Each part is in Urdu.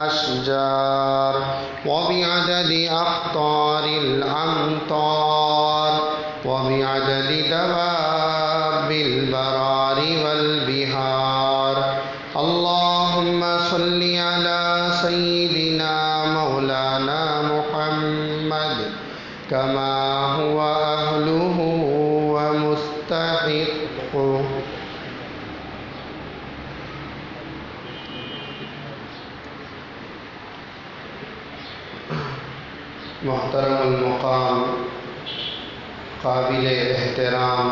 الأشجار وبعدد أقطار الأمطار وبعدد دواب البرار والبحار. اللهم صل على سيدنا مولانا محمد كما هو أهله ومستحقه. محترم المقام، قابل احترام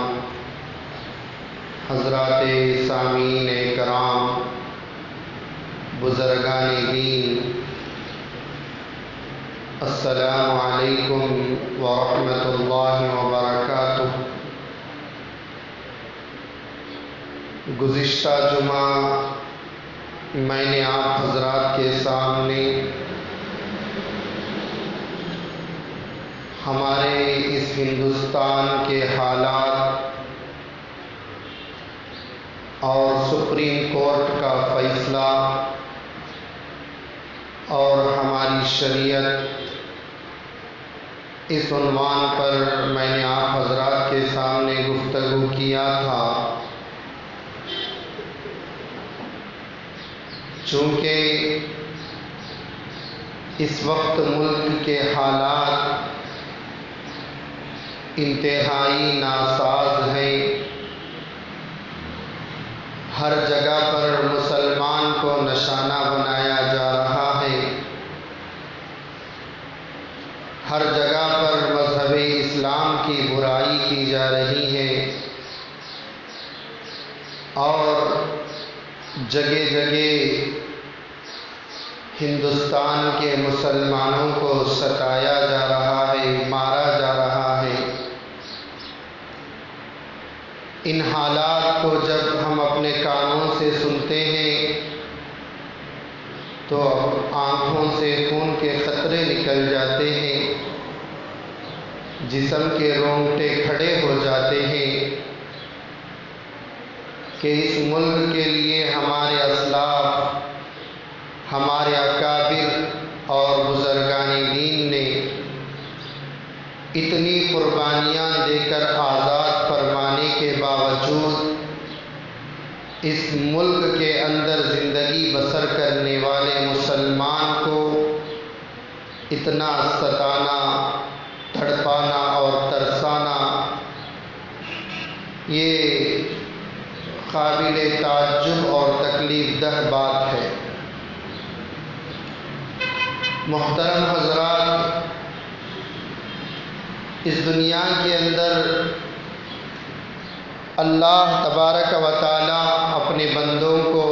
حضرات سامعین کرام، بزرگان دین، السلام علیکم ورحمۃ اللہ وبرکاتہ. گزشتہ جمعہ میں نے آپ حضرات کے سامنے ہمارے اس ہندوستان کے حالات اور سپریم کورٹ کا فیصلہ اور ہماری شریعت، اس عنوان پر میں نے آپ حضرات کے سامنے گفتگو کیا تھا. چونکہ اس وقت ملک کے حالات انتہائی ناساز ہیں، ہر جگہ پر مسلمان کو نشانہ بنایا جا رہا ہے، ہر جگہ پر مذہب اسلام کی برائی کی جا رہی ہے اور جگہ جگہ ہندوستان کے مسلمانوں کو ستایا جا رہا ہے، مارا جا رہا ہے. ان حالات کو جب ہم اپنے کانوں سے سنتے ہیں تو آنکھوں سے خون کے قطرے نکل جاتے ہیں، جسم کے رونگٹے کھڑے ہو جاتے ہیں کہ اس ملک کے لیے ہمارے اسلاف، ہمارے اکابر اور بزرگان دین نے اتنی قربانیاں دے کر آزاد فرمانے کے باوجود اس ملک کے اندر زندگی بسر کرنے والے مسلمان کو اتنا ستانا، تڑپانا اور ترسانا، یہ قابل تعجب اور تکلیف دہ بات ہے. محترم حضرات، اس دنیا کے اندر اللہ تبارک و تعالی اپنے بندوں کو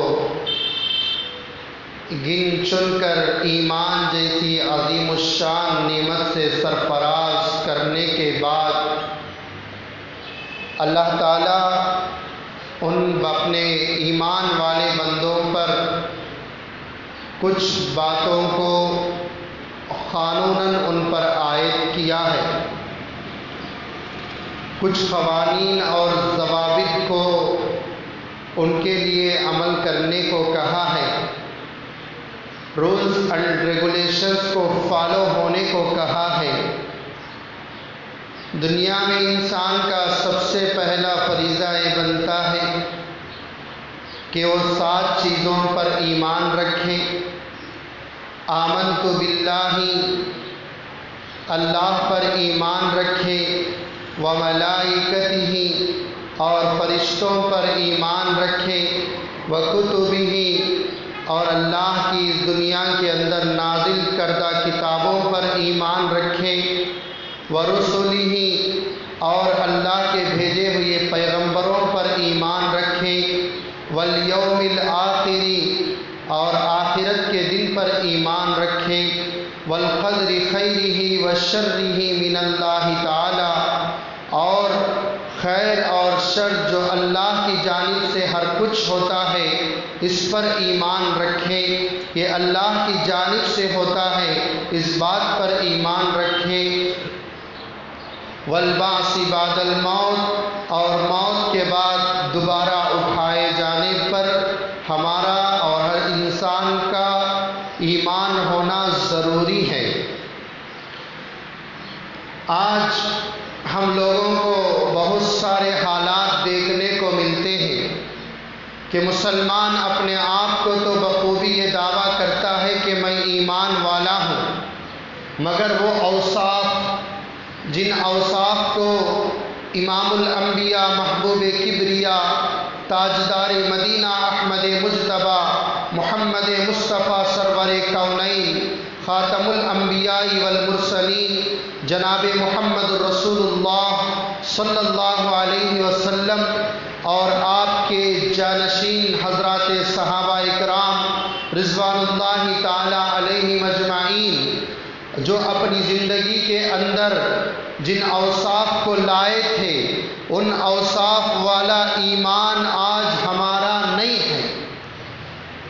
گن چن کر ایمان جیسی عظیم الشان نعمت سے سرفراز کرنے کے بعد اللہ تعالی ان اپنے ایمان والے بندوں پر کچھ باتوں کو قانوناً ان پر عائد کیا ہے، کچھ قوانین اور ضوابط کو ان کے لیے عمل کرنے کو کہا ہے، رولز اینڈ ریگولیشنز کو فالو ہونے کو کہا ہے. دنیا میں انسان کا سب سے پہلا فریضہ یہ بنتا ہے کہ وہ 7 چیزوں پر ایمان رکھیں. آمنت باللہ، اللہ پر ایمان رکھیں، وملائکتہ، اور فرشتوں پر ایمان رکھیں، وکتبہ، اور اللہ کی اس دنیا کے اندر نازل کردہ کتابوں پر ایمان رکھیں، ورسلہ، اور اللہ کے بھیجے ہوئے پیغمبروں پر ایمان رکھیں، والیوم الآخر، اور آخرت کے دن پر ایمان رکھیں، والقدر خیرہ وشرہ من اللہ تعالی، اور خیر اور شر جو اللہ کی جانب سے ہر کچھ ہوتا ہے اس پر ایمان رکھیں، یہ اللہ کی جانب سے ہوتا ہے، اس بات پر ایمان رکھیں. والبعث بعد الموت، اور موت کے بعد دوبارہ اٹھائے جانے پر ہمارا اور ہر انسان کا ایمان ہونا ضروری ہے۔ آج ہم لوگوں کو بہت سارے حالات دیکھنے کو ملتے ہیں کہ مسلمان اپنے آپ کو تو بخوبی یہ دعویٰ کرتا ہے کہ میں ایمان والا ہوں، مگر وہ اوصاف، جن اوصاف کو امام الانبیاء، محبوب کبریا، تاجدار مدینہ، احمد مجتبیٰ، محمد مصطفیٰ، سرور کونین، خاتم الانبیاء والمرسلین، جناب محمد رسول اللہ صلی اللہ علیہ وسلم اور آپ کے جانشین حضرات صحابہ اکرام رضوان اللہ تعالی علیہم اجمعین، جو اپنی زندگی کے اندر جن اوصاف کو لائے تھے، ان اوصاف والا ایمان آج ہمارا نہیں ہے۔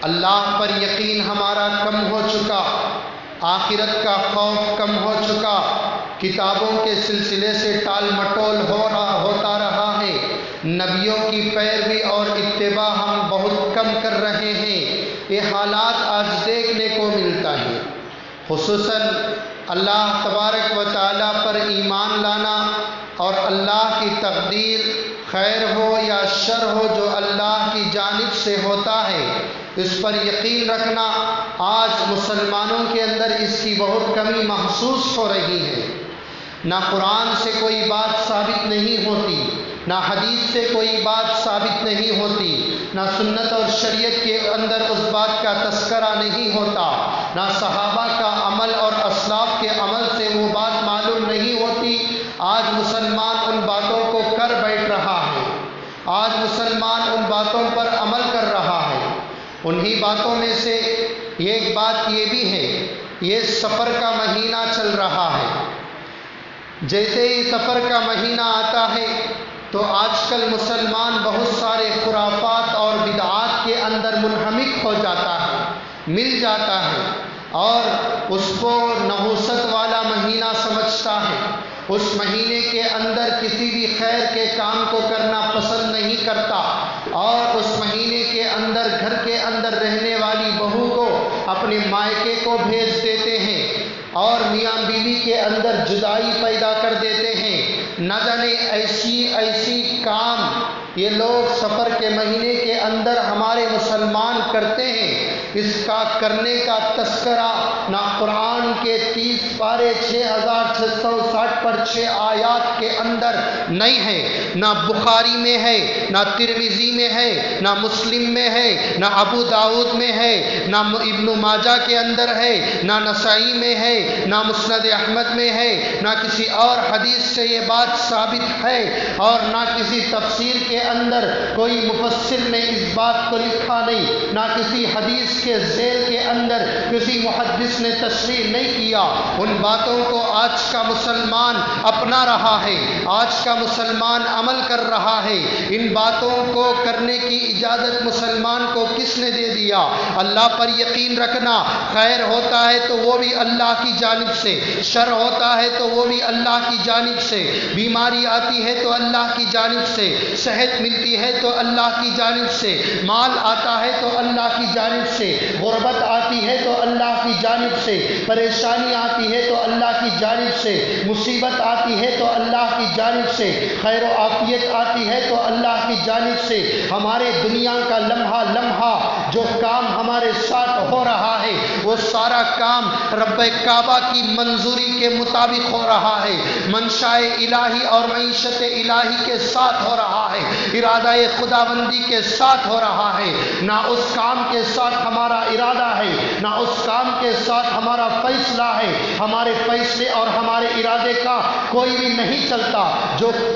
اللہ پر یقین ہمارا کم ہو چکا، آخرت کا خوف کم ہو چکا، کتابوں کے سلسلے سے ٹال مٹول ہوتا رہا ہے، نبیوں کی پیروی اور اتباع ہم بہت کم کر رہے ہیں۔ یہ حالات آج دیکھنے کو ملتا ہے۔ خصوصاً اللہ تبارک و تعالیٰ پر ایمان لانا اور اللہ کی تقدیر خیر ہو یا شر ہو جو اللہ کی جانب سے ہوتا ہے، اس پر یقین رکھنا آج مسلمانوں کے اندر اس کی بہت کمی محسوس ہو رہی ہے۔ نہ قرآن سے کوئی بات ثابت نہیں ہوتی، نہ حدیث سے کوئی بات ثابت نہیں ہوتی، نہ سنت اور شریعت کے اندر اس بات کا تذکرہ نہیں ہوتا، نہ صحابہ کا عمل اور اسلاف کے عمل سے وہ بات معلوم نہیں ہوتی۔ آج مسلمان ان باتوں کو کر بیٹھ رہا ہے، آج مسلمان ان باتوں پر عمل کر رہا ہے۔ انہی باتوں میں سے ایک بات یہ بھی ہے، یہ سفر کا مہینہ چل رہا ہے۔ جیسے ہی سفر کا مہینہ آتا ہے تو آج کل مسلمان بہت سارے خرافات اور بدعات کے اندر منہمک ہو جاتا ہے، مل جاتا ہے، اور اس کو نحوست والا مہینہ سمجھتا ہے۔ اس مہینے کے اندر کسی بھی خیر کے کام کو کرنا پسند نہیں کرتا، اور اس مہینے کے اندر گھر کے اندر رہنے والی بہو کو اپنے مائکے کو بھیج دیتے ہیں، اور میاں بیوی کے اندر جدائی پیدا کر دیتے ہیں۔ نہ جانے ایسی کام یہ لوگ سفر کے مہینے کے اندر ہمارے مسلمان کرتے ہیں۔ اس کا کرنے کا تذکرہ نہ قرآن کے 30 پارے 6660 پر 6 آیات کے اندر نہیں ہے، نہ بخاری میں ہے، نہ ترمذی میں ہے، نہ مسلم میں ہے، نہ ابو داؤد میں ہے، نہ ابن ماجہ کے اندر ہے، نہ نسائی میں ہے، نہ مسند احمد میں ہے، نہ کسی اور حدیث سے یہ بات ثابت ہے، اور نہ کسی تفسیر کے اندر کوئی مفسر نے اس بات کو لکھا نہیں، نہ کسی حدیث کے ذیل کے اندر کسی محدث نے تشریح نہیں کیا۔ ان باتوں کو آج کا مسلمان اپنا رہا ہے، آج کا مسلمان عمل کر رہا ہے۔ ان باتوں کو کرنے کی اجازت مسلمان کو کس نے دے دیا؟ اللہ پر یقین رکھنا، خیر ہوتا ہے تو وہ بھی اللہ کی جانب سے، شر ہوتا ہے تو وہ بھی اللہ کی جانب سے، بیماری آتی ہے تو اللہ کی جانب سے، صحت ملتی ہے تو اللہ کی جانب سے، مال آتا ہے تو اللہ کی جانب سے، غربت آتی ہے تو اللہ کی جانب سے، پریشانی آتی ہے تو اللہ کی جانب سے، مصیبت آتی ہے تو اللہ کی جانب سے، خیر و عافیت آتی ہے تو اللہ کی جانب سے۔ ہمارے دنیا کا لمحہ لمحہ جو کام ہمارے ساتھ ہو رہا ہے وہ سارا کام رب کعبہ کی منظوری کے مطابق ہو رہا ہے، منشاء الہی اور معیشت الہی کے ساتھ ہو رہا ہے، ارادہ خداوندی کے ساتھ ہو رہا ہے۔ نہ اس کام کے ساتھ ہمارا ارادہ ہے، نہ اس کام کے ساتھ ہمارا فیصلہ ہے، ہمارے فیصلے اور ہمارے ارادے کا کوئی بھی نہیں چلتا۔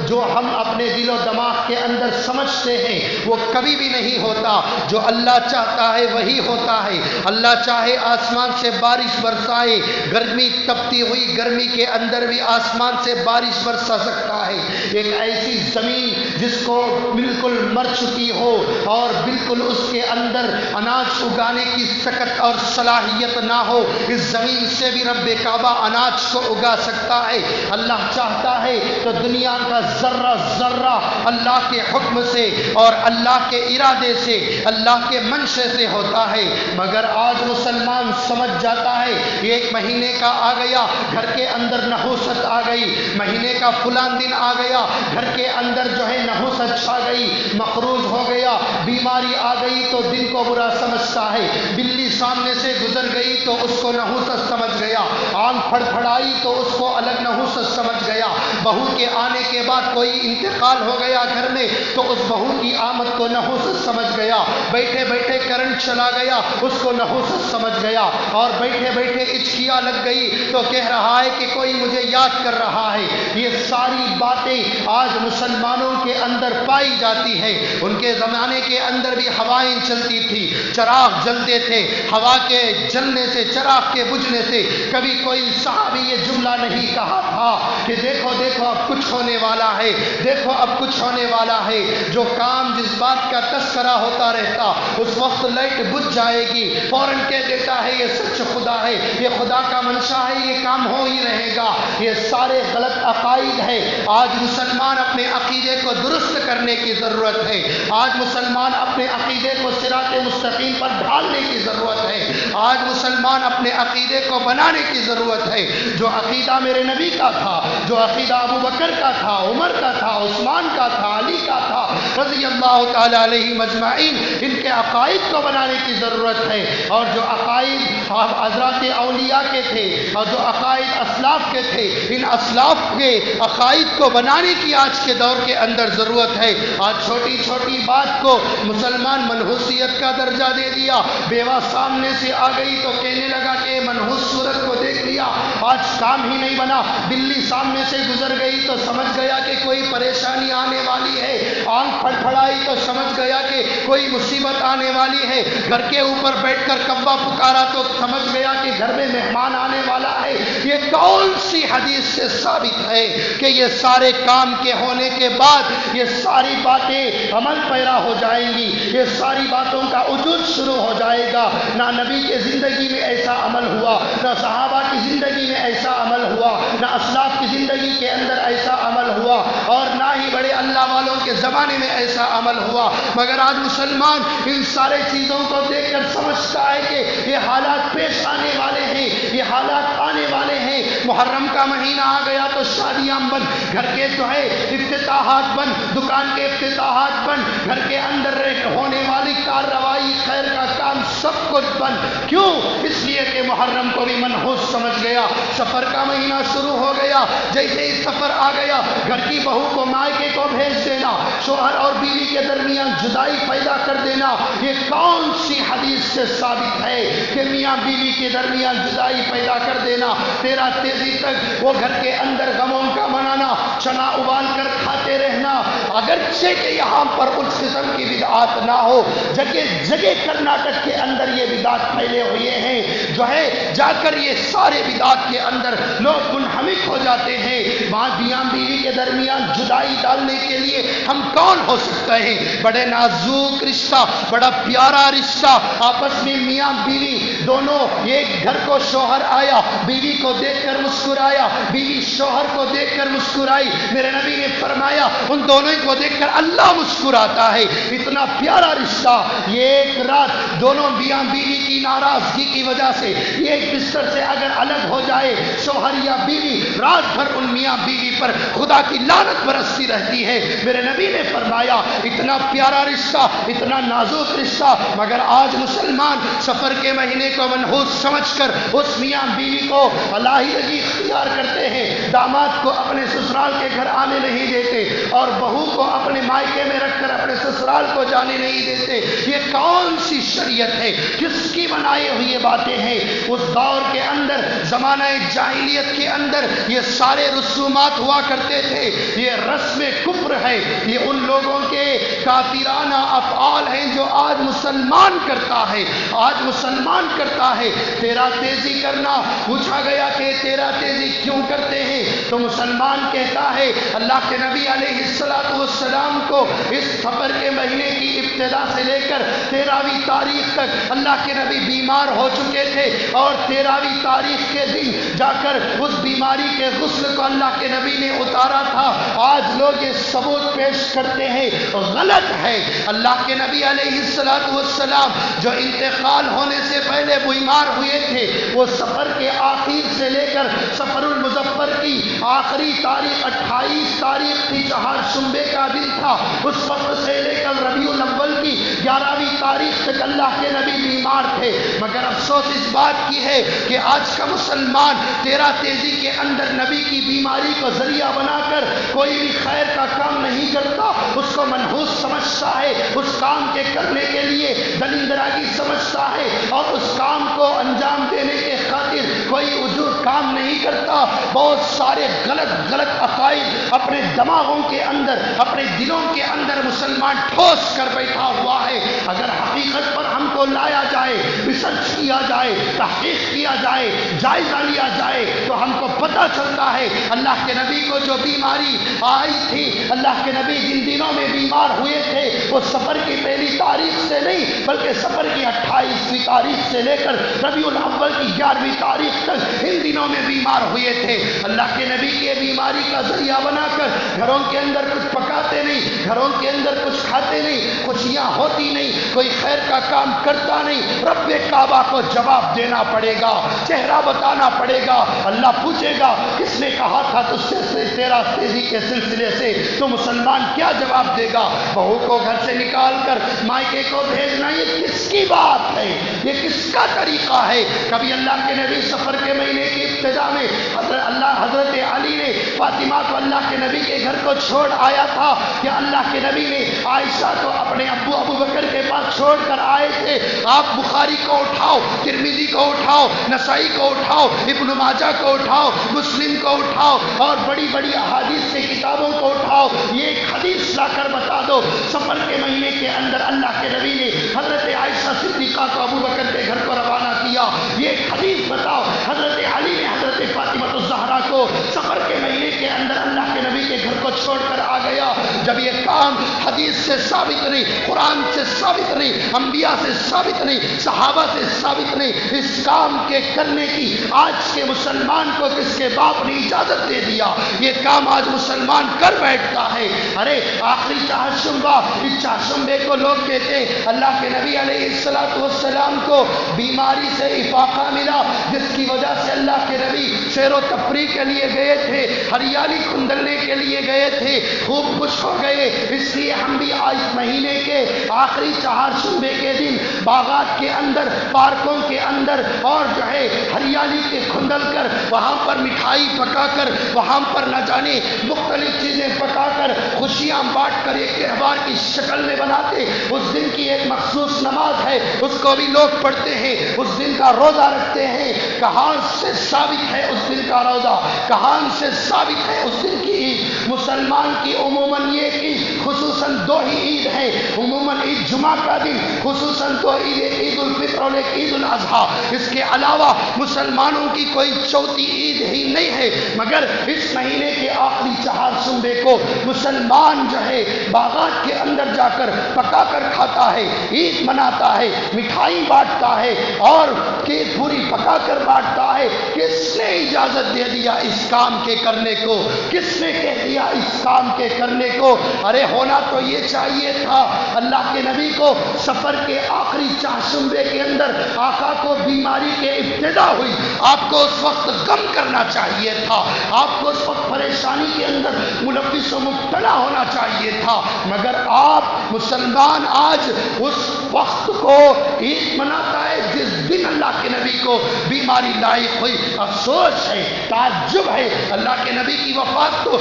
جو ہم اپنے دل و دماغ کے اندر سمجھتے ہیں وہ کبھی بھی نہیں ہوتا۔ جو اللہ چاہتا ہے وہی ہوتا ہے۔ اللہ چاہے آسمان سے بارش برسائے، گرمی تپتی ہوئی گرمی کے اندر بھی آسمان سے بارش برسا سکتا ہے۔ ایک ایسی زمین جس کو بالکل مر چکی ہو اور بالکل اس کے اندر اناج اگانے کی طاقت اور صلاحیت نہ ہو، اس زمین سے بھی رب کعبہ اناج کو اگا سکتا ہے۔ اللہ چاہتا ہے تو دنیا کا ذرہ ذرہ اللہ کے حکم سے اور اللہ کے ارادے سے، اللہ کے منشے سے ہوتا ہے۔ مگر آج مسلمان سمجھ جاتا ہے یہ ایک مہینے کا آ گیا، گھر کے اندر نحوست آ گئی، مہینے کا فلان دن آ گیا، گھر کے اندر جو ہے نحوست چھا گئی، مقروض ہو گیا، بیماری آ گئی تو دن کو برا سمجھتا ہے، بلی سامنے سے گزر گئی تو اس کو نحوست سمجھ گیا، آنکھ پھڑپھڑائی تو اس کو الگ نحوست سمجھ گیا، بہو کے آنے کے بعد کوئی انتقال ہو گیا گھر میں تو اس بہو کی آمد کو نحوست سمجھ گیا، بیٹھے بیٹھے کرنٹ چلا گیا اس کو نحوست سمجھ گیا، اور بیٹھے بیٹھے اچکیاں لگ گئی تو کہہ رہا ہے کہ کوئی مجھے یاد کر رہا ہے۔ یہ ساری باتیں آج مسلمانوں کے اندر پائی جاتی ہے۔ ان کے زمانے کے اندر بھی ہوائیں چلتی تھی، چراغ جلتے تھے، ہوا کے جلنے سے، چراغ کے بجھنے سے کبھی کوئی صحابی یہ جملہ نہیں کہا تھا کہ دیکھو دیکھو اب کچھ ہونے والا ہے، دیکھو اب کچھ ہونے والا ہے۔ جو کام جس بات کا تذکرہ ہوتا رہتا اس وقت لائٹ بجھ جائے گی، فوراً کہہ دیتا ہے یہ سچ خدا ہے، یہ خدا کا منشا ہے، یہ کام ہو ہی رہے گا۔ یہ سارے غلط عقائد ہے۔ آج مسلمان اپنے عقیدے کو درست کرنے کی ضرورت ہے، آج مسلمان اپنے عقیدے کو صراط مستقیم پر ڈھالنے کی ضرورت ہے، آج مسلمان اپنے عقیدے کو بنانے کی ضرورت ہے۔ جو عقیدہ میرے نبی کا تھا، جو عقیدہ ابو بکر کا تھا، عمر کا تھا، عثمان کا تھا، علی کا تھا رضی اللہ تعالی علیہ مجمعین، ان کے عقائد کو بنانے کی ضرورت ہے۔ اور جو عقائد حضرات اولیاء کے تھے اور جو عقائد اسلاف کے تھے، ان اسلاف کے عقائد کو بنانے کی آج کے دور کے اندر ضرورت ہے۔ آج چھوٹی چھوٹی بات کو مسلمان منحوسیت کا درجہ دے دیا، بیوہ سامنے سے آ گئی تو کہنے لگا کہ منحوس صورت کو دیکھ لیا، آج کام ہی نہیں بنا، بلی سامنے سے گزر گئی تو سمجھ گیا کہ کوئی پریشانی آنے والی ہے، آنکھ پھڑپھڑائی تو سمجھ گیا کہ کوئی مصیبت آنے والی ہے، گھر کے اوپر بیٹھ کر کعبہ پکارا تو سمجھ گیا کہ گھر میں مہمان آنے والا ہے۔ یہ کون سی حدیث سے ثابت ہے کہ یہ سارے کام کے ہونے کے بعد یہ ساری باتیں عمل پیرا ہو جائیں گی، یہ ساری باتوں کا وجود شروع ہو جائے گا؟ نہ نبی کے زندگی میں ایسا عمل ہوا، نہ صحابہ کی زندگی میں ایسا عمل ہوا، نہ اسلاف کی زندگی کے اندر ایسا عمل ہوا، اور نہ ہی بڑے اللہ والوں کے زمانے میں ایسا عمل ہوا۔ مگر آج مسلمان ان سارے چیزوں کو دیکھ کر سمجھتا ہے کہ یہ حالات پیش آنے والے ہیں، یہ حالات آنے والے ہیں۔ محرم کا مہینہ آ گیا تو شادیاں بند، گھر کے جو ہے افتتاحات بند، دکان کے افتتاحات بند، گھر کے اندر ہونے والی کارروائی خیر کا کام سب کچھ بند۔ کیوں؟ اس لیے کہ محرم کو بھی منحوس سمجھ گیا۔ سفر کا مہینہ شروع ہو گیا، جیسے ہی سفر آ گیا گھر کی بہو کو مائکے کو بھیج دینا، شوہر اور بیوی کے درمیان جدائی پیدا کر دینا۔ یہ کون سی حدیث سے ثابت ہے کہ میاں بیوی کے درمیان جدائی پیدا کر دینا؟ تیرا تیزی تک وہ گھر کے اندر غموں کا منانا، چنا ابال کر کھاتے رہنا، اگرچہ کہ یہاں پر اس قسم کی بدعات نہ ہو، جگہ جگہ کرناٹک کے اندر یہ بدعات پھیلے ہوئے ہیں، جو ہے جا کر یہ سارے بدعات کے اندر لوگ منہمک ہو جاتے ہیں۔ میاں بیوی کے درمیان جدائی ڈالنے کے لیے ہم کون ہو سکتے ہیں؟ بڑے نازک رشتہ، بڑا پیارا رشتہ، آپس میں میاں بیوی دونوں، ایک گھر کو شوہر آیا، بیوی کو دیکھ کر مسکرایا، بیوی شوہر کو دیکھ کر مسکرائی، میرے نبی نے فرمایا ان دونوں کو دیکھ کر اللہ مسکراتا ہے۔ اتنا پیارا رشتہ، یہ ایک رات دونوں میاں بیوی کی ناراضگی کی وجہ سے ایک بستر سے اگر الگ ہو جائے شوہر یا بیوی، رات بھر ان میاں بیوی پر خدا کی لعنت برستی رہتی ہے۔ میرے نبی نے فرمایا اتنا پیارا رشتہ، اتنا نازک رشتہ، مگر آج مسلمان سفر کے مہینے کو منحوس سمجھ کر اس میاں بیوی کو علیحدگی اختیار کرتے ہیں، داماد کو اپنے سسرال کے گھر آنے نہیں دیتے اور بہو کو اپنے مائکے میں رکھ کر اپنے سسرال کو جانے نہیں دیتے۔ یہ کون سی شریعت ہے؟ کس کی بنائی ہوئی یہ باتیں ہیں؟ اس دور کے اندر، زمانہ جاہلیت کے اندر یہ سارے رسومات ہوا کرتے تھے. یہ رسم کفر ہے، یہ ان لوگوں کے کافرانہ افعال ہیں جو آج مسلمان کرتا ہے. آج مسلمان کرتا ہے. تیرا تیزی کرنا، پوچھا گیا کہ تیرا تیزی کیوں کرتے ہیں؟ تو مسلمان کہتا ہے اللہ کے نبی علیہ السلام کو اس سفر کے مہینے کی ابتدا سے لے کر 13ویں تاریخ تک اللہ کے نبی بیمار ہو چکے تھے، اور 13ویں تاریخ کے دن جا کر اس بیماری کے غسل کو اللہ کے نبی نے اتارا تھا. آج لوگ یہ ثبوت پیش کرتے ہیں، غلط ہے. اللہ کے نبی علیہ السلام جو انتقال ہونے سے پہلے بیمار ہوئے تھے، وہ سفر کے آخر سے لے کر سفر المظفر کی آخری تاریخ 28 تاریخ تھی، چہارشنبے کا دن تھا. اس وقت سے لے کر ربیع الاول کی 11ویں تاریخ تک اللہ کے نبی بیمار تھے. مگر افسوس اس بات کی ہے کہ آج کا مسلمان 13 تیزی کے اندر نبی کی بیماری کو ذریعہ بنا کر کوئی بھی خیر کا کام نہیں کرتا. اس کو منحوس سمجھتا ہے، اس کام کے کرنے کے لیے دلندراگی سمجھتا ہے، اور اس کام کو انجام دینے کے خاطر کوئی وجود کام نہیں کرتا. بہت سارے غلط عقائد اپنے دماغوں کے اندر، اپنے دلوں کے اندر مسلمان ٹھوس کر بیٹھا ہوا ہے. اگر حقیقت پر ہم کو لایا جائے، ریسرچ کیا جائے، تحقیق کیا جائے، جائزہ لیا جائے، تو ہم کو پتہ چلتا ہے اللہ کے نبی کو جو بیماری آئی تھی، اللہ کے نبی جن دنوں میں بیمار ہوئے تھے، وہ سفر کی پہلی تاریخ سے نہیں بلکہ سفر کی 28ویں تاریخ سے لے کر ربیع الاول کی 11ویں تاریخ تک ان دنوں میں بیمار ہوئے تھے. اللہ کے نبی کی بیماری کا ذریعہ بنا کر گھروں کے اندر کچھ پکاتے نہیں، گھروں کے اندر کچھ کھاتے نہیں، خوشیاں ہوتی نہیں، کوئی خیر کا کام کرتا نہیں. رب کعبہ کو جواب دینا پڑے گا، چہرہ بتانا پڑے گا. اللہ پوچھے گا کس نے کہا تھا تجھ سے 13 تیزی کے سلسلے سے؟ تو مسلمان کیا جواب دے گا؟ بہو کو گھر سے نکال کر مائکے کو بھیجنا یہ کس کی بات ہے؟ یہ کس کا طریقہ ہے؟ کبھی اللہ کے نبی سفر کے مہینے کی ابتدا میں حضرت علی نے فاطمہ کو اللہ کے نبی کے گھر کو چھوڑ آیا تھا کہ اللہ کے نبی نے عائشہ کو اپنے ابو بکر کے پاس چھوڑ کر آئے تھے. آپ بخاری کو اٹھاؤ، ترمذی کو اٹھاؤ، نسائی کو اٹھاؤ، ابن ماجہ کو اٹھاؤ، مسلم کو اٹھاؤ، اور بڑی بڑی احادیث کی کتابوں کو اٹھاؤ. یہ ایک حدیث لا کر بتا دو سفر کے مہینے کے اندر اللہ کے نبی نے حضرت عائشہ صدیقہ کو ابو بکر کے گھر کو روانہ کیا. یہ ایک حدیث بتاؤ حضرت علی نے حضرت فاطمہ الزہرا کو سفر کے مہینے کے اندر اللہ کے نبی کے گھر کو چھوڑ کر آ گیا. جب یہ کام حدیث سے ثابت نہیں، قرآن سے ثابت نہیں، انبیاء سے ثابت نہیں، صحابہ سے ثابت نہیں، اس کام کے کرنے کی آج کے مسلمان کو کس کے باپ نے اجازت دے دیا؟ یہ کام آج مسلمان کر بیٹھتا ہے. ارے آخری چہارشنبہ، اس چہارشنبے کو لوگ کہتے ہیں اللہ کے نبی علیہ السلام کو بیماری سے افاقہ ملا، جس کی وجہ سے اللہ کے نبی سیر و تفریح کے لیے گئے تھے، ہریالی کھندلنے کے لیے گئے تھے، خوب خوش ہو گئے. اس لیے ہم بھی اس مہینے کے آخری چہارشنبے کے دن باغات کے اندر، پارکوں کے اندر، اور جو ہے ہریالی کے کھندل کر وہاں پر مٹھائی پکا کر، وہاں پر نہ جانے مختلف چیزیں پکا کر، خوشیاں بانٹ کر ایک تہوار کی شکل میں بناتے. اس دن کی ایک مخصوص نماز ہے، اس کو بھی لوگ پڑھتے ہیں، اس دن کا روزہ رکھتے ہیں. کہاں سے ثابت ہے اس دن کا روزہ؟ کہاں سے ثابت ہے اس دن کی عید؟ مسلمان کی عموماً یہ عید خصوصاً 2 ہی عید ہے. عموماً عید جمعہ کا دن، خصوصاً 2 عید، ایک عید الفطر اور ایک عید الاضحیٰ. اس کے علاوہ مسلمانوں کی کوئی چوتھی عید ہی نہیں ہے. مگر اس مہینے کے آخری چہارشنبے کو مسلمان جو ہے باغات کے اندر جا کر پکا کر کھاتا ہے، عید مناتا ہے، مٹھائی بانٹتا ہے، اور کیک پوری پکا کر بانٹتا ہے. کس نے اجازت دے دیا اس کام کے کرنے کو؟ کس نے کہہ دیا اس کام کے کرنے کو؟ ارے ہونا تو یہ چاہیے تھا اللہ کے نبی کو سفر کے آخری چہارشنبے کے اندر آقا کو بیماری کے ابتدا ہوئی، آپ کو اس وقت غم کرنا چاہیے تھا، آپ کو اس وقت پریشانی کے اندر ملوث و مبتلا ہونا چاہیے تھا. مگر آپ مسلمان آج اس وقت کو عید مناتا ہے جس دن اللہ کے نبی کو بیماری لاحق ہوئی. افسوس ہے، تعجب ہے، اللہ کے نبی کی وفات تو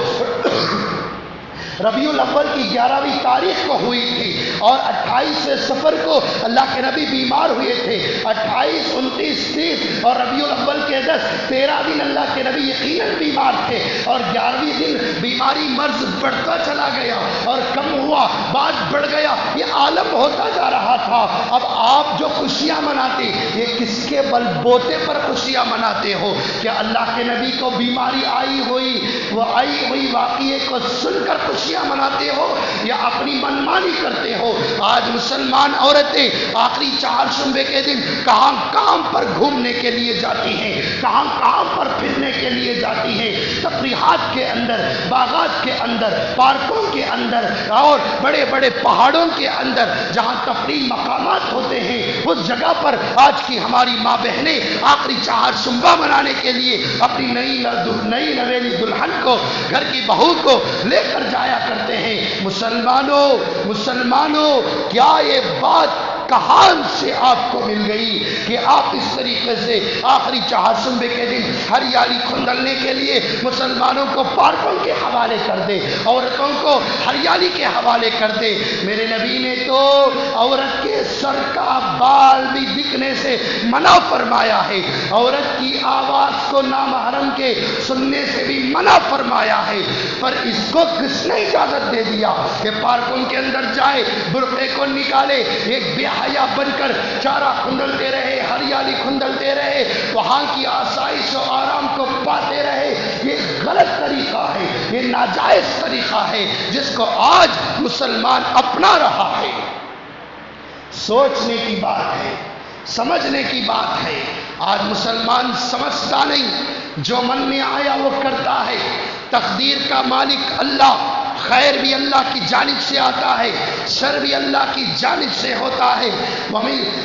ربیع الاول کی 11ویں تاریخ کو ہوئی تھی اور 28 صفر کو اللہ کے نبی بیمار ہوئے تھے. 28 29 30 اور ربیع الاول کے 10 13 دن اللہ کے نبی یقیناً بیمار تھے اور 11ویں دن بیماری مرض بڑھتا چلا گیا اور کم ہوا بعد بڑھ گیا. یہ عالم ہوتا جا رہا تھا. اب آپ جو خوشیاں مناتے یہ کس کے بل بوتے پر خوشیاں مناتے ہو؟ کیا اللہ کے نبی کو بیماری آئی ہوئی وہ آئی ہوئی واقعے کو سن کر خوشیاں مناتے ہو یا اپنی منمانی کرتے ہو؟ آج مسلمان عورتیں آخری چہارشنبے کے دن کہاں کہاں پر گھومنے کے لیے جاتی ہیں, کہاں کہاں پر پھرنے کے لیے جاتی ہیں, تفریحات کے اندر, باغات کے اندر, پارکوں کے اندر اور بڑے بڑے پہاڑوں کے اندر جہاں تفریح مقامات ہوتے ہیں اس جگہ پر آج کی ہماری ماں بہنیں آخری چہارشنبہ منانے کے لیے اپنی نئی نویلی دلہن کو, گھر کی بہو کو لے کر جایا کرتے ہیں. مسلمانوں کیا یہ بات کہاں سے آپ کو مل گئی کہ آپ اس طریقے سے آخری چہارشنبے کے دن ہریالی کھندلنے کے لیے مسلمانوں کو پارکوں کے حوالے کر دے, عورتوں کو ہریالی کے حوالے کر دے؟ میرے نبی نے تو عورت کے سر کا بال بھی دکھنے سے منع فرمایا ہے, عورت کی آواز کو نامحرم کے سننے سے بھی منع فرمایا ہے. پر اس کو کس نے اجازت دے دیا کہ پارکوں کے اندر جائے, برقعے کو نکالے, ایک بے حیا بن کر چارہ کھندلتے رہے, ہریالی کھندلتے رہے, وہاں کی آسائش و آرام کو پاتے رہے؟ یہ غلط طریقہ ہے, یہ ناجائز طریقہ ہے جس کو آج مسلمان اپنا رہا ہے. سوچنے کی بات ہے, سمجھنے کی بات ہے. آج مسلمان سمجھتا نہیں, جو من میں آیا وہ کرتا ہے. تقدیر کا مالک اللہ, خیر بھی اللہ کی جانب سے آتا ہے, شر بھی اللہ کی جانب سے ہوتا ہے.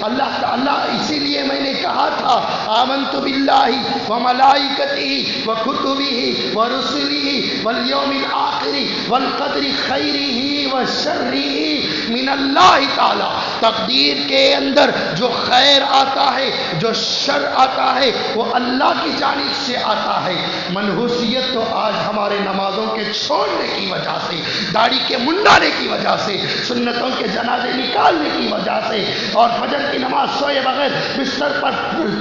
اللہ تعالیٰ, اسی لیے میں نے کہا تھا آمنت باللہ وملائکتہ وکتبہ ورسلہ والیوم الآخر والقدر خیرہ وشرہ من اللہ تعالی. تقدیر کے اندر جو خیر آتا ہے, جو شر آتا ہے, وہ اللہ کی جانب سے آتا ہے. منحوسیت تو آج ہمارے نمازوں کے چھوڑنے کی وجہ سے, داڑھی کے منڈانے کی وجہ سے, سنتوں کے جنازے نکالنے کی وجہ سے اور فجر کی نماز سوئے بغیر, بستر پر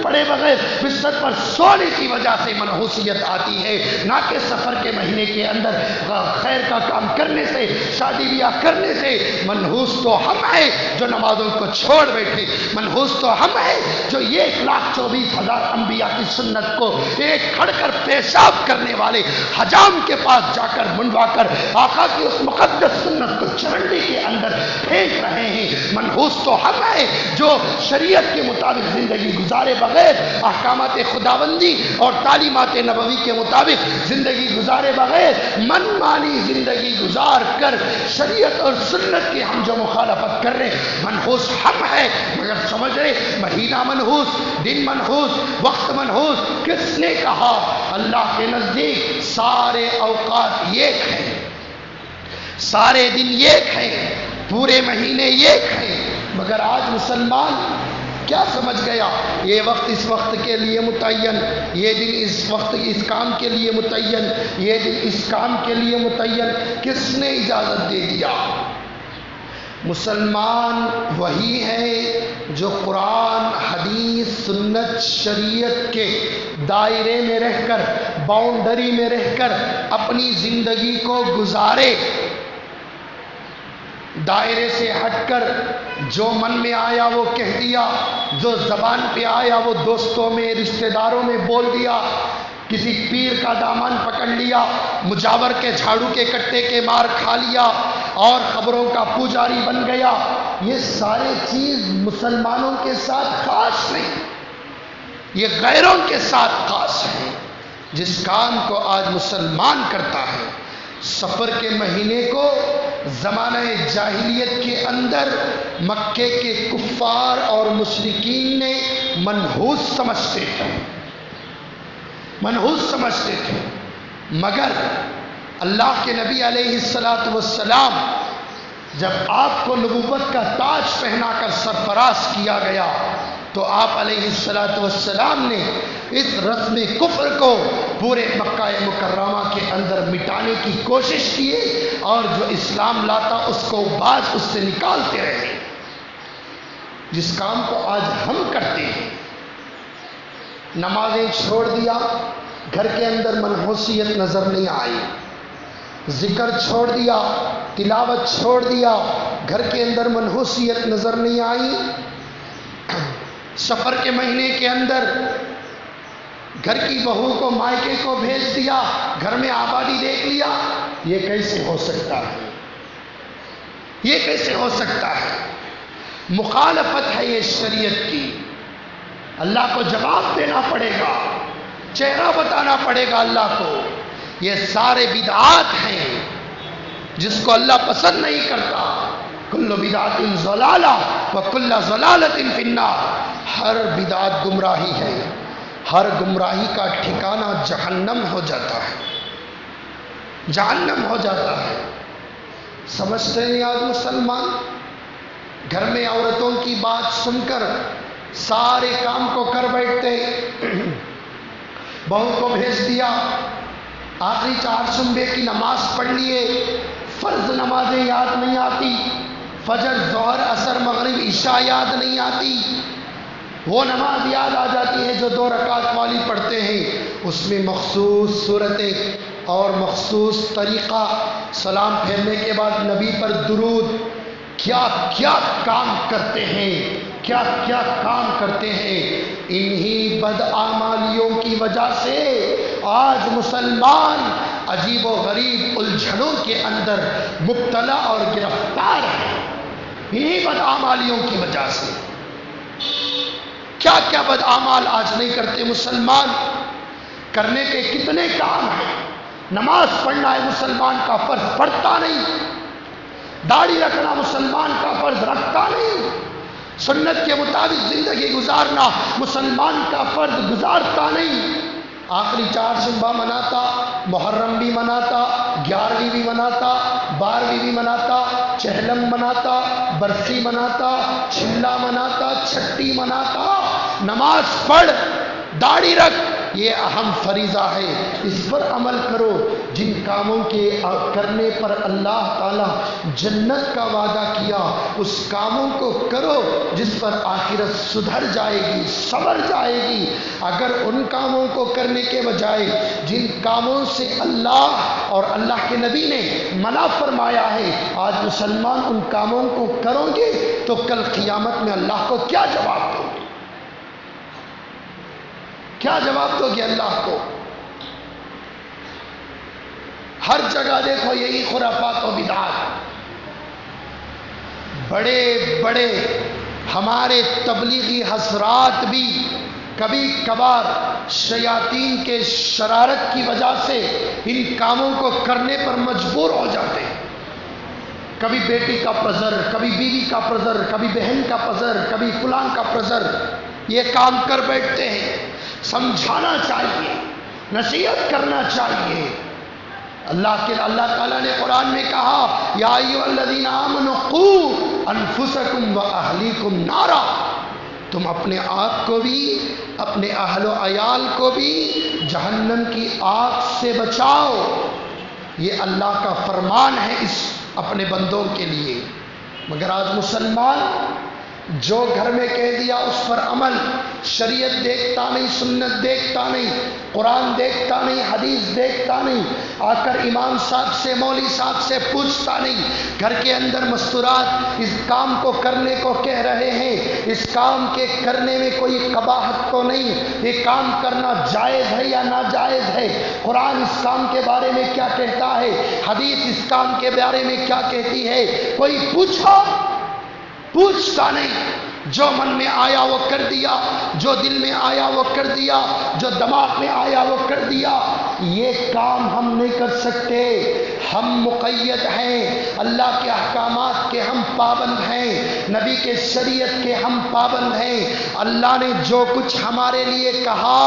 پڑے بغیر بستر پر سونے کی وجہ سے منحوسیت آتی ہے. نہ کہ سفر کے مہینے کے اندر خیر کا کام کرنے سے, شادی بیاہ کرنے سے. منحوس تو ہم ہیں جو نمازوں کو چھوڑ بیٹھے, منحوس تو ہم ہیں جو 1,24,000 انبیاء کی سنت کو ایک کھڑ کر پیشاب کرنے والے حجام کے پاس جا کر منڈوا کر آقا کی اس مقدس سنت کو چرنڈی کے اندر پھینک رہے ہیں. منحوس تو ہم ہیں جو شریعت کے مطابق زندگی گزارے بغیر, احکامات خداوندی اور تعلیمات نبوی کے مطابق زندگی گزارے بغیر من مانی زندگی گزار کر شریعت اور سنت کی ہم جو مخالفت کر رہے ہیں. منحوس ہم ہیں, مگر سمجھ رہے مہینہ منحوس, دن منحوس, وقت منحوس. کس نے کہا؟ اللہ کے نزدیک سارے اوقات ایک ہیں, سارے دن ایک ہیں, پورے مہینے ایک ہیں. مگر آج مسلمان کیا سمجھ گیا؟ یہ وقت اس وقت کے لیے متعین, یہ دن اس وقت اس کام کے لیے متعین, یہ دن اس کام کے لیے متعین. کس نے اجازت دے دیا؟ مسلمان وہی ہے جو قرآن, حدیث, سنت, شریعت کے دائرے میں رہ کر, باؤنڈری میں رہ کر اپنی زندگی کو گزارے. دائرے سے ہٹ کر جو من میں آیا وہ کہہ دیا, جو زبان پہ آیا وہ دوستوں میں, رشتہ داروں میں بول دیا, کسی پیر کا دامن پکڑ لیا, مجاور کے جھاڑو کے کٹے کے مار کھا لیا اور خبروں کا پجاری بن گیا. یہ سارے چیز مسلمانوں کے ساتھ خاص نہیں, یہ غیروں کے ساتھ خاص ہے. جس کام کو آج مسلمان کرتا ہے, سفر کے مہینے کو زمانہ جاہلیت کے اندر مکے کے کفار اور مشرکین نے منحوس سمجھتے تھے, منحوس سمجھتے تھے. مگر اللہ کے نبی علیہ السلام جب آپ کو نبوت کا تاج پہنا کر سرفراز کیا گیا تو آپ علیہ السلام نے اس رسم کفر کو پورے مکہ مکرمہ کے اندر مٹانے کی کوشش کیے اور جو اسلام لاتا اس کو باز اس سے نکالتے رہے، جس کام کو آج ہم کرتے ہیں۔ نمازیں چھوڑ دیا، گھر کے اندر منحوسیت نظر نہیں آئی، ذکر چھوڑ دیا، تلاوت چھوڑ دیا، گھر کے اندر منحوسیت نظر نہیں آئی۔ سفر کے مہینے کے اندر گھر کی بہو کو مائکے کو بھیج دیا، گھر میں آبادی دیکھ لیا، یہ کیسے ہو سکتا ہے؟ یہ کیسے ہو سکتا ہے؟ مخالفت ہے یہ شریعت کی، اللہ کو جواب دینا پڑے گا، چہرہ بتانا پڑے گا اللہ کو۔ یہ سارے بدعات ہیں جس کو اللہ پسند نہیں کرتا۔ کل بدعت ضلالہ وکل ضلالۃ فی النار، ہر بدعت گمراہی ہے، ہر گمراہی کا ٹھکانہ جہنم ہو جاتا ہے، جہنم ہو جاتا ہے۔ سمجھتے ہیں آج مسلمان گھر میں عورتوں کی بات سن کر سارے کام کو کر بیٹھتے، بہو کو بھیج دیا، آخری 4 صبح کی نماز پڑھ لیے، فرض نمازیں یاد نہیں آتی، فجر ظہر عصر مغرب عشاء یاد نہیں آتی، وہ نماز یاد آ جاتی ہے جو 2 رکعت والی پڑھتے ہیں، اس میں مخصوص صورتیں اور مخصوص طریقہ، سلام پھیرنے کے بعد نبی پر درود، کیا کیا کام کرتے ہیں، کیا کیا کام کرتے ہیں۔ انہی بدعمالیوں کی وجہ سے آج مسلمان عجیب و غریب الجھنوں کے اندر مبتلا اور گرفتار ہیں، انہی بدعمالیوں کی وجہ سے۔ کیا کیا بدعمال آج نہیں کرتے مسلمان، کرنے کے کتنے کام ہیں۔ نماز پڑھنا ہے مسلمان کا فرض، پڑھتا نہیں، داڑھی رکھنا مسلمان کا فرض، رکھتا نہیں، سنت کے مطابق زندگی گزارنا مسلمان کا فرض، گزارتا نہیں۔ آخری 4 صبح مناتا، محرم بھی مناتا، 11ویں بھی مناتا، 12ویں بھی مناتا، چہلم مناتا، برسی مناتا، چلا مناتا، چھٹی مناتا۔ نماز پڑھ، داڑھی رکھ، یہ اہم فریضہ ہے، اس پر عمل کرو۔ جن کاموں کے کرنے پر اللہ تعالی جنت کا وعدہ کیا، اس کاموں کو کرو جس پر آخرت سدھر جائے گی، سنور جائے گی۔ اگر ان کاموں کو کرنے کے بجائے جن کاموں سے اللہ اور اللہ کے نبی نے منع فرمایا ہے، آج مسلمان ان کاموں کو کرو گے تو کل قیامت میں اللہ کو کیا جواب دو گے؟ کیا جواب دو گے اللہ کو؟ ہر جگہ دیکھو یہی خرافات و بدعات۔ بڑے بڑے ہمارے تبلیغی حضرات بھی کبھی کبھار شیاطین کے شرارت کی وجہ سے ان کاموں کو کرنے پر مجبور ہو جاتے ہیں۔ کبھی بیٹی کا پرزر، کبھی بیوی کا پرزر، کبھی بہن کا پرزر، کبھی فلان کا پرزر، یہ کام کر بیٹھتے ہیں۔ سمجھانا چاہیے، نصیحت کرنا چاہیے۔ اللہ تعالیٰ نے قرآن میں کہا، یا ایھا الذین آمنوا قوا انفسکم واہلیکم نارا، تم اپنے آپ کو بھی، اپنے اہل و عیال کو بھی جہنم کی آگ سے بچاؤ۔ یہ اللہ کا فرمان ہے اس اپنے بندوں کے لیے۔ مگر آج مسلمان جو گھر میں کہہ دیا اس پر عمل، شریعت دیکھتا نہیں، سنت دیکھتا نہیں، قرآن دیکھتا نہیں، حدیث دیکھتا نہیں، آ کر امام صاحب سے، مولوی صاحب سے پوچھتا نہیں، گھر کے اندر مستورات اس کام کو کرنے کو کہہ رہے ہیں، اس کام کے کرنے میں کوئی قباحت تو نہیں، یہ کام کرنا جائز ہے یا ناجائز ہے، قرآن اس کام کے بارے میں کیا کہتا ہے، حدیث اس کام کے بارے میں کیا کہتی ہے، کوئی پوچھتا نہیں، جو من میں آیا وہ کر دیا، جو دل میں آیا وہ کر دیا، جو دماغ میں آیا وہ کر دیا۔ یہ کام ہم نہیں کر سکتے، ہم مقید ہیں، اللہ کے احکامات کے ہم پابند ہیں، نبی کے شریعت کے ہم پابند ہیں۔ اللہ نے جو کچھ ہمارے لیے کہا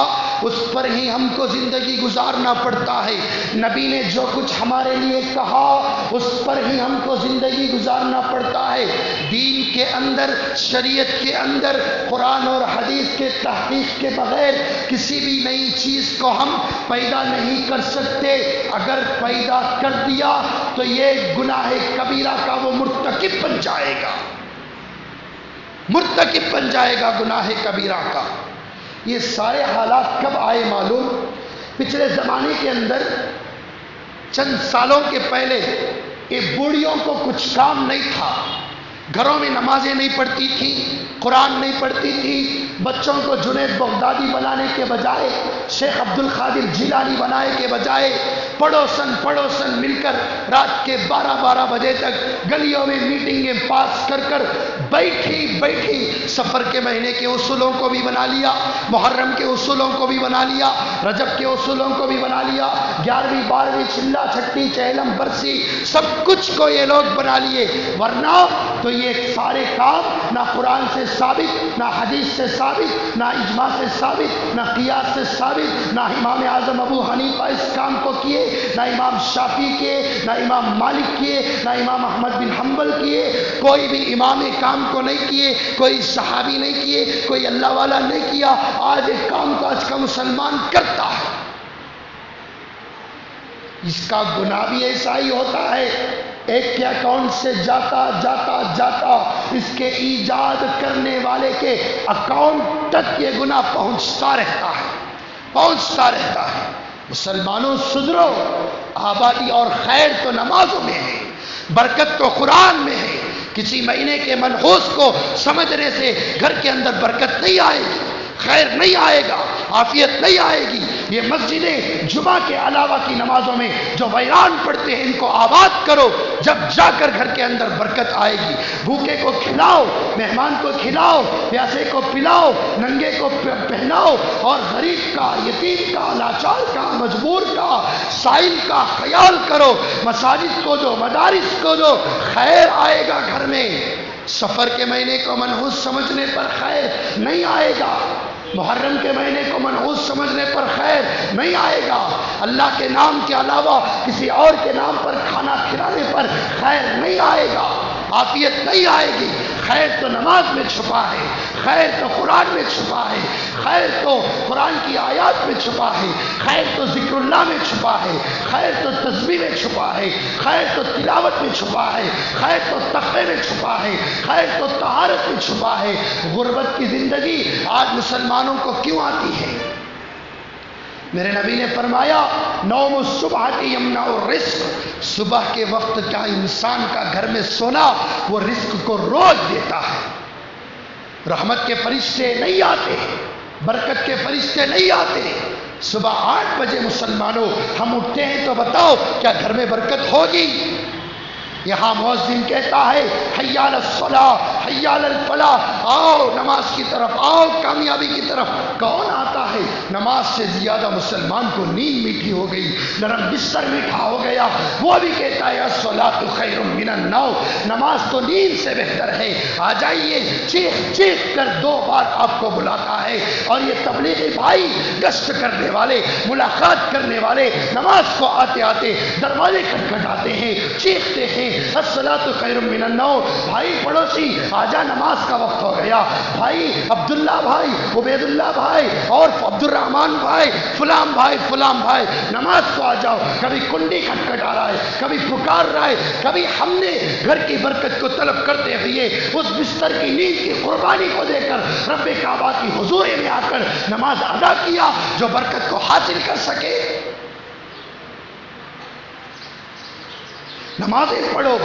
اس پر ہی ہم کو زندگی گزارنا پڑتا ہے، نبی نے جو کچھ ہمارے لیے کہا اس پر ہی ہم کو زندگی گزارنا پڑتا ہے۔ دین کے اندر، شریعت کے اندر قرآن اور حدیث کے تحقیق کے بغیر کسی بھی نئی چیز کو ہم پیدا نہیں کر سکتے. اگر پیدا کر دیا تو یہ گناہ کبیرہ کا وہ مرتکب بن جائے گا، مرتکب بن جائے گا گناہ کبیرہ کا. یہ سارے حالات کب آئے معلوم؟ پچھلے زمانے کے اندر چند سالوں کے پہلے یہ بوڑھیوں کو کچھ کام نہیں تھا، گھروں میں نمازیں نہیں پڑھتی تھی، قرآن نہیں پڑھتی تھی. بچوں کو جنید بغدادی بنانے کے بجائے، شیخ عبد القادر جیلانی بنائے کے بجائے پڑوسن مل کر رات کے 12 بجے تک گلیوں میں میٹنگیں پاس کر کر بیٹھی سفر کے مہینے کے اصولوں کو بھی بنا لیا، محرم کے اصولوں کو بھی بنا لیا، رجب کے اصولوں کو بھی بنا لیا، 11ویں 12ویں چلہ چھٹی چہلم برسی سب کچھ کو یہ لوگ بنا لیے. ورنہ تو یہ سارے کام نہ قرآن سے ثابت، نہ حدیث سے ثابت، نہ اجماع سے ثابت، نہ قیاس سے ثابت، نہ امام اعظم ابو حنیفہ اس کام کو کیے، نہ امام شافعی کیے، نہ امام مالک کیے، نہ امام احمد بن حنبل کیے. کوئی بھی امام کام کو نہیں کیے، کوئی صحابی نہیں کیے، کوئی اللہ والا نہیں کیا. آج ایک کام کو آج کا مسلمان کرتا ہے، اس کا گناہ بھی ایسا ہی ہوتا ہے. ایک کے اکاؤنٹ سے جاتا اس کے ایجاد کرنے والے کے اکاؤنٹ تک یہ گناہ پہنچتا رہتا ہے. مسلمانوں سدھرو، آبادی اور خیر تو نمازوں میں ہے، برکت تو قرآن میں ہے. کسی مہینے کے منحوس کو سمجھنے سے گھر کے اندر برکت نہیں آئے گی، خیر نہیں آئے گا، عافیت نہیں آئے گی. یہ مسجدیں جمعہ کے علاوہ کی نمازوں میں جو ویران پڑھتے ہیں ان کو آباد کرو، جب جا کر گھر کے اندر برکت آئے گی. بھوکے کو کھلاؤ، مہمان کو کھلاؤ، پیاسے کو پلاؤ، ننگے کو پہناؤ، اور غریب کا، یتیم کا، لاچار کا، مجبور کا، سائل کا خیال کرو. مساجد کو دو، مدارس کو دو، خیر آئے گا گھر میں. سفر کے مہینے کو منحوس سمجھنے پر خیر نہیں آئے گا، محرم کے مہینے کو منحوس سمجھنے پر خیر نہیں آئے گا، اللہ کے نام کے علاوہ کسی اور کے نام پر کھانا کھلانے پر خیر نہیں آئے گا، عافیت نہیں آئے گی. خیر تو نماز میں چھپا ہے، خیر تو قرآن میں چھپا ہے، خیر تو قرآن کی آیات میں چھپا ہے، خیر تو ذکر اللہ میں چھپا ہے، خیر تو تسبیح میں چھپا ہے، خیر تو تلاوت میں چھپا ہے، خیر تو تقوی میں چھپا ہے، خیر تو طہارت میں چھپا ہے. غربت کی زندگی آج مسلمانوں کو کیوں آتی ہے؟ میرے نبی نے فرمایا نوم الصبح یمنع الرزق، صبح کے وقت کا انسان کا گھر میں سونا وہ رزق کو روک دیتا ہے. رحمت کے فرشتے نہیں آتے، برکت کے فرشتے نہیں آتے. صبح 8 بجے مسلمانوں ہم اٹھتے ہیں تو بتاؤ کیا گھر میں برکت ہوگی؟ یہاں مؤذن کہتا ہے حی علی الصلاۃ حی علی الفلاح، آؤ نماز کی طرف، آؤ کامیابی کی طرف. کون آتا ہے؟ نماز سے زیادہ مسلمان کو نیند میٹھی ہو گئی، نرم بستر میٹھا ہو گیا. وہ بھی کہتا ہے الصلاۃ خیر من النوم، نماز تو نیند سے بہتر ہے. آ جائیے. چیخ کر 2 بار آپ کو بلاتا ہے. اور یہ تبلیغی بھائی گشت کرنے والے، ملاقات کرنے والے، نماز کو آتے دروازے کھٹکھٹاتے ہیں، چیختے ہیں الصلاۃ خیر من النوم. بھائی پڑوسی آجا، نماز کا وقت ہو گیا. بھائی عبداللہ بھائی، عبید اللہ بھائی، اور عبد الرحمن بھائی، فلان بھائی نماز کو آ جاؤ. کبھی کنڈی کھٹکھٹا رہا ہے، کبھی پکار رہا ہے. کبھی ہم نے گھر کی برکت کو طلب کرتے ہوئے اس بستر کی نیند کی قربانی کو دے کر رب کعبہ کی حضوری میں آ کر نماز ادا کیا جو برکت کو حاصل کر سکے. نمازیں پڑھو،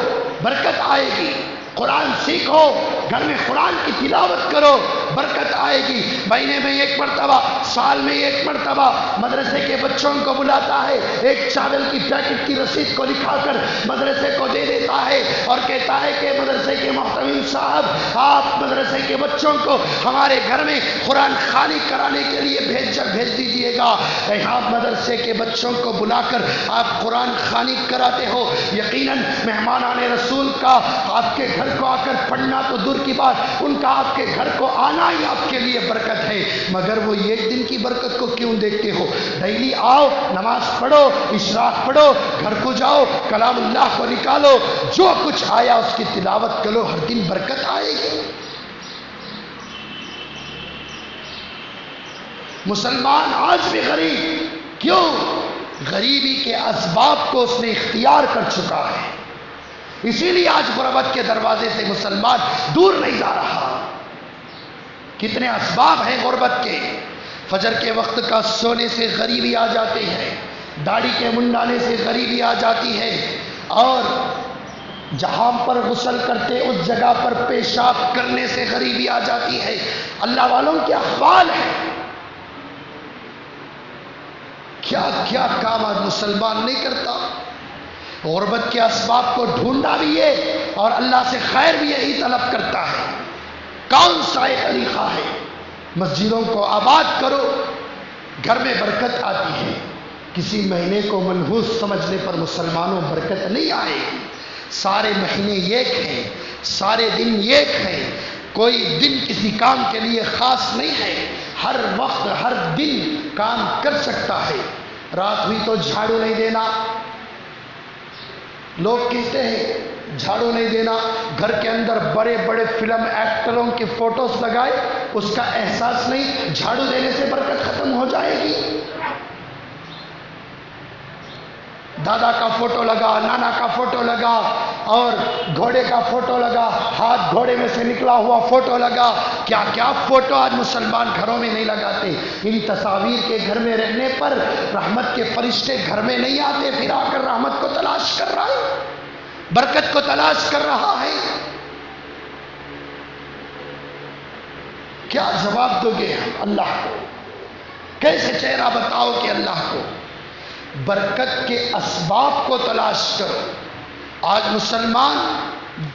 برکت آئے گی. قرآن سیکھو، گھر میں قرآن کی تلاوت کرو، برکت آئے گی. مہینے میں 1 مرتبہ، سال میں 1 مرتبہ مدرسے کے بچوں کو بلاتا ہے، ایک چاول کی پیکٹ کی رسید کو لکھا کر مدرسے کو دے دیتا ہے اور کہتا ہے کہ مدرسے کے محتمم صاحب آپ مدرسے کے بچوں کو ہمارے گھر میں قرآن خوانی کرانے کے لیے بھیج دیجیے گا. آپ مدرسے کے بچوں کو بلا کر آپ قرآن خوانی کراتے ہو. یقیناً مہمانان رسول کا آپ کے گھر کو آ کر پڑھنا تو دور کی بات، ان کا آپ کے گھر کو آنا ہی آپ کے لیے برکت ہے. مگر وہ ایک دن کی برکت کو کیوں دیکھتے ہو؟ ڈیلی آؤ، نماز پڑھو، اشراق پڑھو، گھر کو جاؤ، کلام اللہ کو نکالو، جو کچھ آیا اس کی تلاوت کرو، ہر دن برکت آئے گی. مسلمان آج بھی غریب، کیوں؟ غریبی کے اسباب کو اس نے اختیار کر چکا ہے، اسی لیے آج غربت کے دروازے سے مسلمان دور نہیں جا رہا۔ کتنے اسباب ہیں غربت کے؟ فجر کے وقت کا سونے سے غریبی آ جاتی ہے، داڑھی کے منڈانے سے غریبی آ جاتی ہے، اور جہاں پر غسل کرتے اس جگہ پر پیشاب کرنے سے غریبی آ جاتی ہے۔ اللہ والوں کے احوال ہیں، کیا کیا کام آج مسلمان نہیں کرتا۔ غربت کے اسباب کو ڈھونڈا بھی ہے اور اللہ سے خیر بھی یہی طلب کرتا ہے۔ کون سا ایک طریقہ ہے؟ مسجدوں کو آباد کرو، گھر میں برکت آتی ہے۔ کسی مہینے کو منحوس سمجھنے پر مسلمانوں برکت نہیں آئے گی۔ سارے مہینے ایک ہیں، سارے دن ایک ہیں، کوئی دن کسی کام کے لیے خاص نہیں ہے، ہر وقت ہر دن کام کر سکتا ہے۔ رات ہوئی تو جھاڑو نہیں دینا، لوگ کہتے ہیں جھاڑو نہیں دینا، گھر کے اندر بڑے بڑے فلم ایکٹروں کے فوٹوز لگائے، اس کا احساس نہیں، جھاڑو دینے سے برکت ختم ہو جائے گی۔ دادا کا فوٹو لگا، نانا کا فوٹو لگا، اور گھوڑے کا فوٹو لگا، ہاتھ گھوڑے میں سے نکلا ہوا فوٹو لگا، کیا کیا فوٹو آج مسلمان گھروں میں نہیں لگاتے۔ ان تصاویر کے گھر میں رہنے پر رحمت کے فرشتے گھر میں نہیں آتے، پھر آ کر رحمت کو تلاش کر رہا ہے، برکت کو تلاش کر رہا ہے۔ کیا جواب دو گے ہم اللہ کو؟ کیسے چہرہ بتاؤ کہ اللہ کو؟ برکت کے اسباب کو تلاش کرو۔ آج مسلمان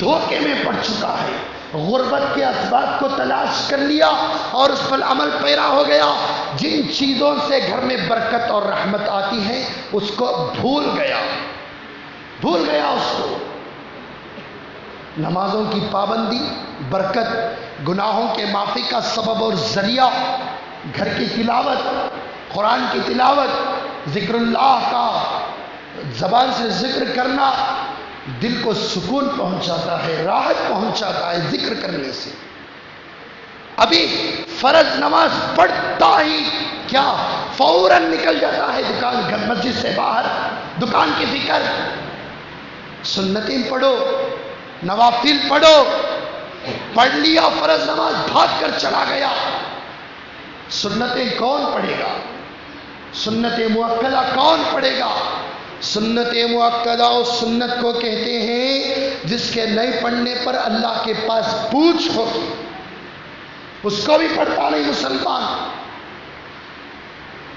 دھوکے میں پڑ چکا ہے، غربت کے اسباب کو تلاش کر لیا اور اس پر عمل پیرا ہو گیا، جن چیزوں سے گھر میں برکت اور رحمت آتی ہے اس کو بھول گیا اس کو۔ نمازوں کی پابندی برکت، گناہوں کے معافی کا سبب اور ذریعہ، گھر کی تلاوت، قرآن کی تلاوت، ذکر اللہ کا زبان سے ذکر کرنا دل کو سکون پہنچاتا ہے، راحت پہنچاتا ہے ذکر کرنے سے۔ ابھی فرض نماز پڑھتا ہی کیا فوراً نکل جاتا ہے دکان مسجد سے باہر، دکان کی فکر۔ سنتیں پڑھو، نوافل پڑھو، پڑھ لیا فرض نماز بھاگ کر چلا گیا۔ سنتیں کون پڑھے گا؟ سنت مؤکدہ کون پڑھے گا؟ سنت مؤکدہ اس سنت کو کہتے ہیں جس کے نہیں پڑھنے پر اللہ کے پاس پوچھ ہوگی، اس کو بھی پڑھتا نہیں مسلمان۔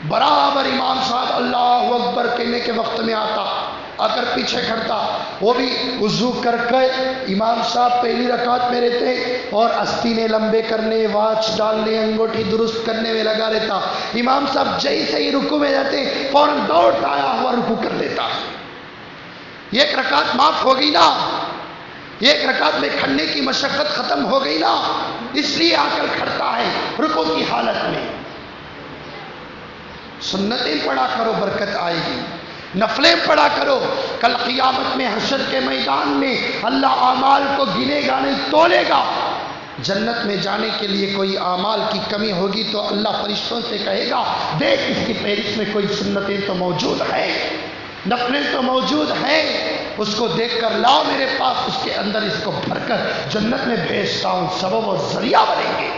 برابر امام صاحب اللہ اکبر کہنے کے وقت میں آتا، آ کر پیچھے کھڑتا، وہ بھی وضو کر کے امام صاحب پہلی رکعت میں رہتے اور استینے لمبے کرنے، واچ ڈالنے، انگوٹھی درست کرنے میں لگا رہتا۔ امام صاحب جیسے ہی رکوع میں جاتے فوراً دوڑتا آیا ہوا رکوع کر لیتا۔ ایک رکعت معاف ہو گئی نا، ایک رکعت میں کھڑنے کی مشقت ختم ہو گئی نا، اس لیے آ کر کھڑتا ہے رکوع کی حالت میں۔ سنتیں پڑھا کرو، برکت آئے گی۔ نفلیں پڑھا کرو، کل قیامت میں حشر کے میدان میں اللہ اعمال کو گنے گا نہیں، تولے گا۔ جنت میں جانے کے لیے کوئی اعمال کی کمی ہوگی تو اللہ فرشتوں سے کہے گا دیکھ اس کی فہرست میں کوئی سنتیں تو موجود ہیں، نفلیں تو موجود ہیں، اس کو دیکھ کر لاؤ میرے پاس، اس کے اندر اس کو بھر کر جنت میں بھیجتا ہوں، سبب اور ذریعہ بنیں گے۔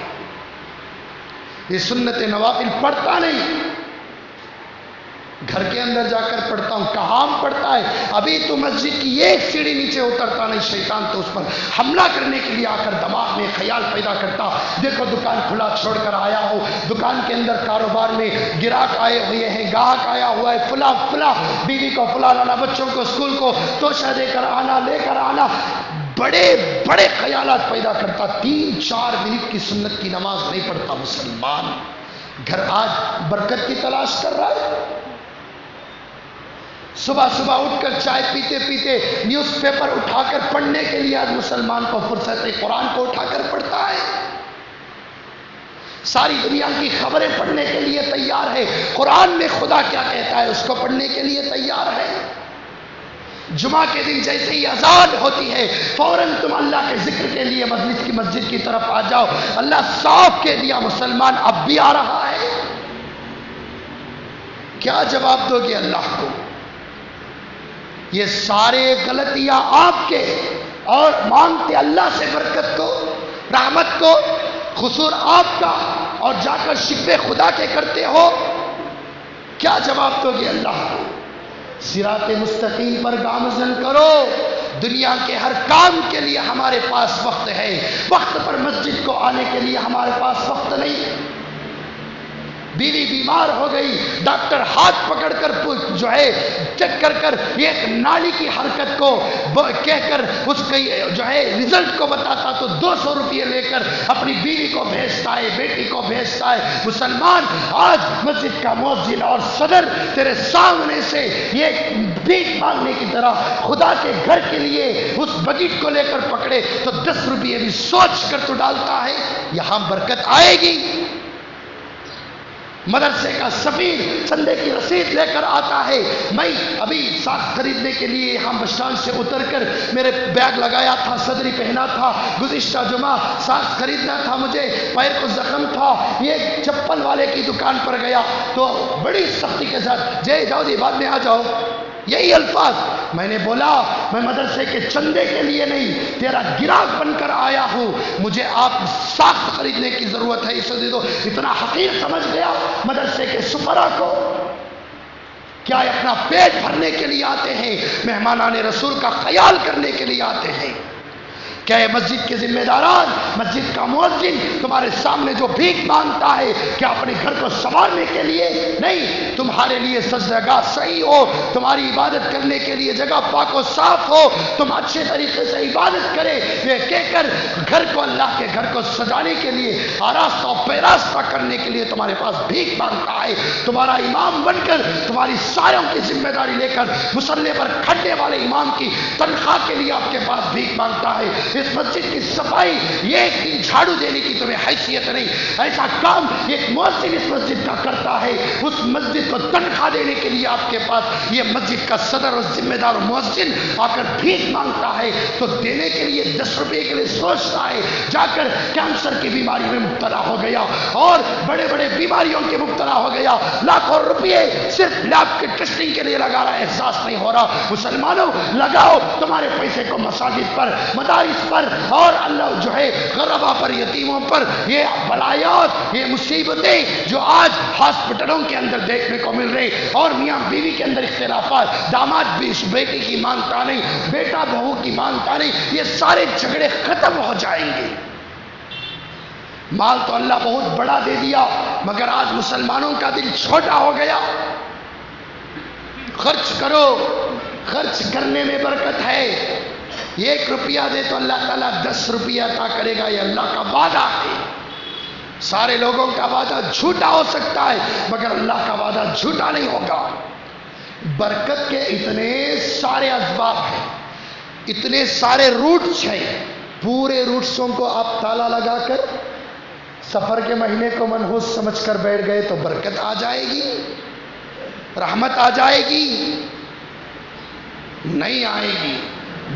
یہ سنت نوافل پڑھتا نہیں، گھر کے اندر جا کر پڑھتا ہوں، کہاں پڑھتا ہے؟ ابھی تو مسجد کی ایک سیڑھی نیچے اترتا نہیں، شیطان تو اس پر حملہ کرنے کے لیے آ کر دماغ میں خیال پیدا کرتا، دیکھو دکان کھلا چھوڑ کر آیا ہو، دکان کے اندر کاروبار میں گراہک آئے ہوئے ہیں، گاہک آیا ہوا ہے، فلاں فلاں بیوی کو فلاں لانا، بچوں کو اسکول کو توشہ دے کر آنا، لے کر آنا، بڑے بڑے خیالات پیدا کرتا۔ 3-4 منٹ کی سنت کی نماز نہیں پڑھتا مسلمان۔ گھر آج برکت کی تلاش کر رہا ہے، صبح صبح اٹھ کر چائے پیتے پیتے نیوز پیپر اٹھا کر پڑھنے کے لیے آج مسلمان کو فرصت ہے، قرآن کو اٹھا کر پڑھتا ہے، ساری دنیا کی خبریں پڑھنے کے لیے تیار ہے، قرآن میں خدا کیا کہتا ہے اس کو پڑھنے کے لیے تیار ہے۔ جمعہ کے دن جیسے ہی اذان ہوتی ہے فوراً تم اللہ کے ذکر کے لیے مسجد کی طرف آ جاؤ، اللہ صاف کہہ دیا مسلمان اب بھی آ رہا ہے۔ کیا جواب دو گے اللہ کو؟ یہ سارے غلطیاں آپ کے، اور مانگتے اللہ سے برکت کو، رحمت کو، قصور آپ کا، اور جا کر شکوے خدا کے کرتے ہو، کیا جواب دو گے اللہ کو؟ صراط مستقیم پر گامزن کرو۔ دنیا کے ہر کام کے لیے ہمارے پاس وقت ہے، وقت پر مسجد کو آنے کے لیے ہمارے پاس وقت نہیں۔ بیوی بیمار ہو گئی، ڈاکٹر ہاتھ پکڑ کر جو ہے چیک کر کر ایک نالی کی حرکت کو کہہ کر اس کی جو ہے رزلٹ کو بتاتا تو 200 روپئے لے کر اپنی بیوی کو بھیجتا ہے، بیٹی کو بھیجتا ہے۔ مسلمان، آج مسجد کا مؤذن اور صدر تیرے سامنے سے یہ بھیک مانگنے کی طرح خدا کے گھر کے لیے اس بکیٹ کو لے کر پکڑے تو 10 روپئے بھی سوچ کر تو ڈالتا ہے، یہاں برکت آئے گی۔ مدرسے کا سفیر چندے کی رسید لے کر آتا ہے، میں ابھی ساکھ خریدنے کے لیے یہاں بس اسٹینڈ سے اتر کر میرے بیگ لگایا تھا، صدری پہنا تھا، گزشتہ جمعہ ساکھ خریدنا تھا مجھے، پیر کو زخم تھا، یہ چپل والے کی دکان پر گیا تو بڑی سختی کے ساتھ جے جاؤ جی بعد میں آ جاؤ، یہی الفاظ۔ میں نے بولا میں مدرسے کے چندے کے لیے نہیں، تیرا گراہک بن کر آیا ہوں، مجھے آپ ساخت خریدنے کی ضرورت ہے، اسے دے دو۔ اتنا حقیر سمجھ گیا مدرسے کے سفرا کو۔ کیا یہ اپنا پیٹ بھرنے کے لیے آتے ہیں؟ مہمانان رسول کا خیال کرنے کے لیے آتے ہیں؟ کیا یہ مسجد کے ذمہ داران، مسجد کا مؤذن تمہارے سامنے جو بھیک مانگتا ہے کیا اپنے گھر کو سنوارنے کے لیے نہیں؟ تمہارے لیے سجدگاہ صحیح ہو، تمہاری عبادت کرنے کے لیے جگہ پاک و صاف ہو، تم اچھے طریقے سے عبادت کرے، یہ کہہ کر گھر کو، اللہ کے گھر کو سجانے کے لیے، آراستہ و پیراستہ کرنے کے لیے تمہارے پاس بھیک مانگتا ہے۔ تمہارا امام بن کر، تمہاری ساروں کی ذمہ داری لے کر مصلی پر کھڑنے والے امام کی تنخواہ کے لیے آپ کے پاس بھیک مانگتا ہے۔ اس مسجد کی صفائی، ایک دن جھاڑو دینے کی تمہیں حیثیت نہیں، ایسا کام ایک مؤذن اس مسجد کا کرتا ہے، اس مسجد کو تنخواہ دینے کے لیے آپ کے پاس یہ مسجد کا صدر اور ذمہ دار مؤذن آ کر بھیک مانگتا ہے تو دینے کے لیے 10 روپے کے لیے سوچتا ہے، جا کر کینسر کی بیماری میں مبتلا ہو گیا اور بڑے بڑے بیماریوں کے مبتلا ہو گیا، لاکھوں روپئے صرف لیب کے ٹیسٹنگ کے لیے لگا رہا ہے، احساس نہیں ہو رہا۔ مسلمانوں، لگاؤ تمہارے پیسے کو مساجد پر، مدارس پر، اور اللہ جو ہے غربا پر، یتیموں پر۔ یہ بلایات، یہ مصیبتیں جو آج ہاسپٹلوں کے اندر دیکھنے کو مل رہی، اور میاں بیوی کے اندر اختلافات، داماد بھی اس بیٹی کی مانگتا نہیں، بیٹا بہو کی مانگتا نہیں، یہ سارے جھگڑے ختم ہو جائیں گے۔ مال تو اللہ بہت بڑا دے دیا، مگر آج مسلمانوں کا دل چھوٹا ہو گیا۔ خرچ کرو، خرچ کرنے میں برکت ہے۔ 1 روپیہ دے تو اللہ تعالیٰ 10 روپیہ عطا کرے گا، یہ اللہ کا وعدہ ہے۔ سارے لوگوں کا وعدہ جھوٹا ہو سکتا ہے مگر اللہ کا وعدہ جھوٹا نہیں ہوگا۔ برکت کے اتنے سارے اسباب ہیں، اتنے سارے روٹس ہیں، پورے روٹسوں کو آپ تالا لگا کر سفر کے مہینے کو منحوس سمجھ کر بیٹھ گئے تو برکت آ جائے گی، رحمت آ جائے گی؟ نہیں آئے گی۔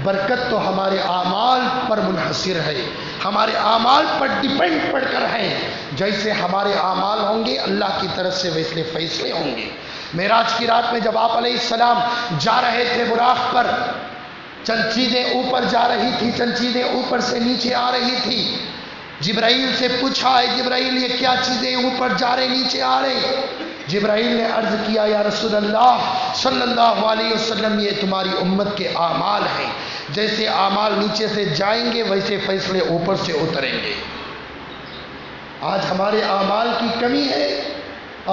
برکت تو ہمارے اعمال پر منحصر ہے، ہمارے اعمال پر ڈیپینڈ پڑ کر ہے۔ جیسے ہمارے اعمال ہوں گے اللہ کی طرف سے ویسے فیصلے ہوں گے۔ معراج کی رات میں جب آپ علیہ السلام جا رہے تھے براق پر، چند چیزیں اوپر جا رہی تھی، چند چیزیں اوپر سے نیچے آ رہی تھی۔ جبرائیل سے پوچھا ہے جبرائیل یہ کیا چیزیں اوپر جا رہے نیچے آ رہے؟ جبرائیل نے عرض کیا یا رسول اللہ صلی اللہ علیہ وسلم یہ تمہاری امت کے اعمال ہیں، جیسے اعمال نیچے سے جائیں گے ویسے فیصلے اوپر سے اتریں گے۔ آج ہمارے اعمال کی کمی ہے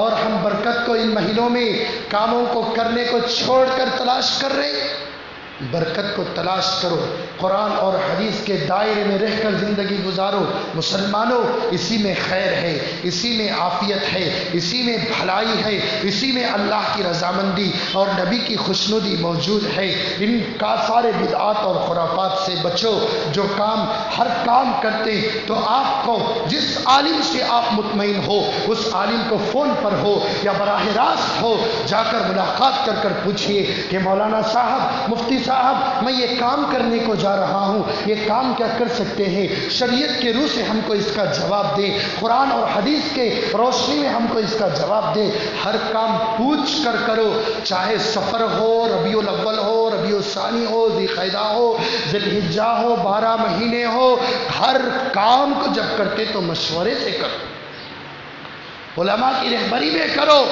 اور ہم برکت کو ان مہینوں میں کاموں کو کرنے کو چھوڑ کر تلاش کر رہے۔ برکت کو تلاش کرو، قرآن اور حدیث کے دائرے میں رہ کر زندگی گزارو۔ مسلمانوں، اسی میں خیر ہے، اسی میں عافیت ہے، اسی میں بھلائی ہے، اسی میں اللہ کی رضامندی اور نبی کی خوشنودی موجود ہے۔ ان کا سارے بدعات اور خرافات سے بچو۔ جو کام، ہر کام کرتے تو آپ کو جس عالم سے آپ مطمئن ہو اس عالم کو فون پر ہو یا براہ راست ہو جا کر ملاقات کر کر پوچھئے کہ مولانا صاحب، مفتی صاحب میں یہ کام کرنے کو جا رہا ہوں، یہ کام کیا کر سکتے ہیں؟ شریعت کے روح سے ہم کو اس کا جواب دے، قرآن اور حدیث کے روشنی میں ہم کو اس کا جواب دے۔ ہر کام پوچھ کر کرو، چاہے سفر ہو، ربیع الاول ہو، ربیع الثانی ہو، ذی القعدہ ہو، ذی الحجہ ہو، 12 مہینے ہو، ہر کام کو جب کرتے تو مشورے سے کرو، علماء کی رہبری میں کرو،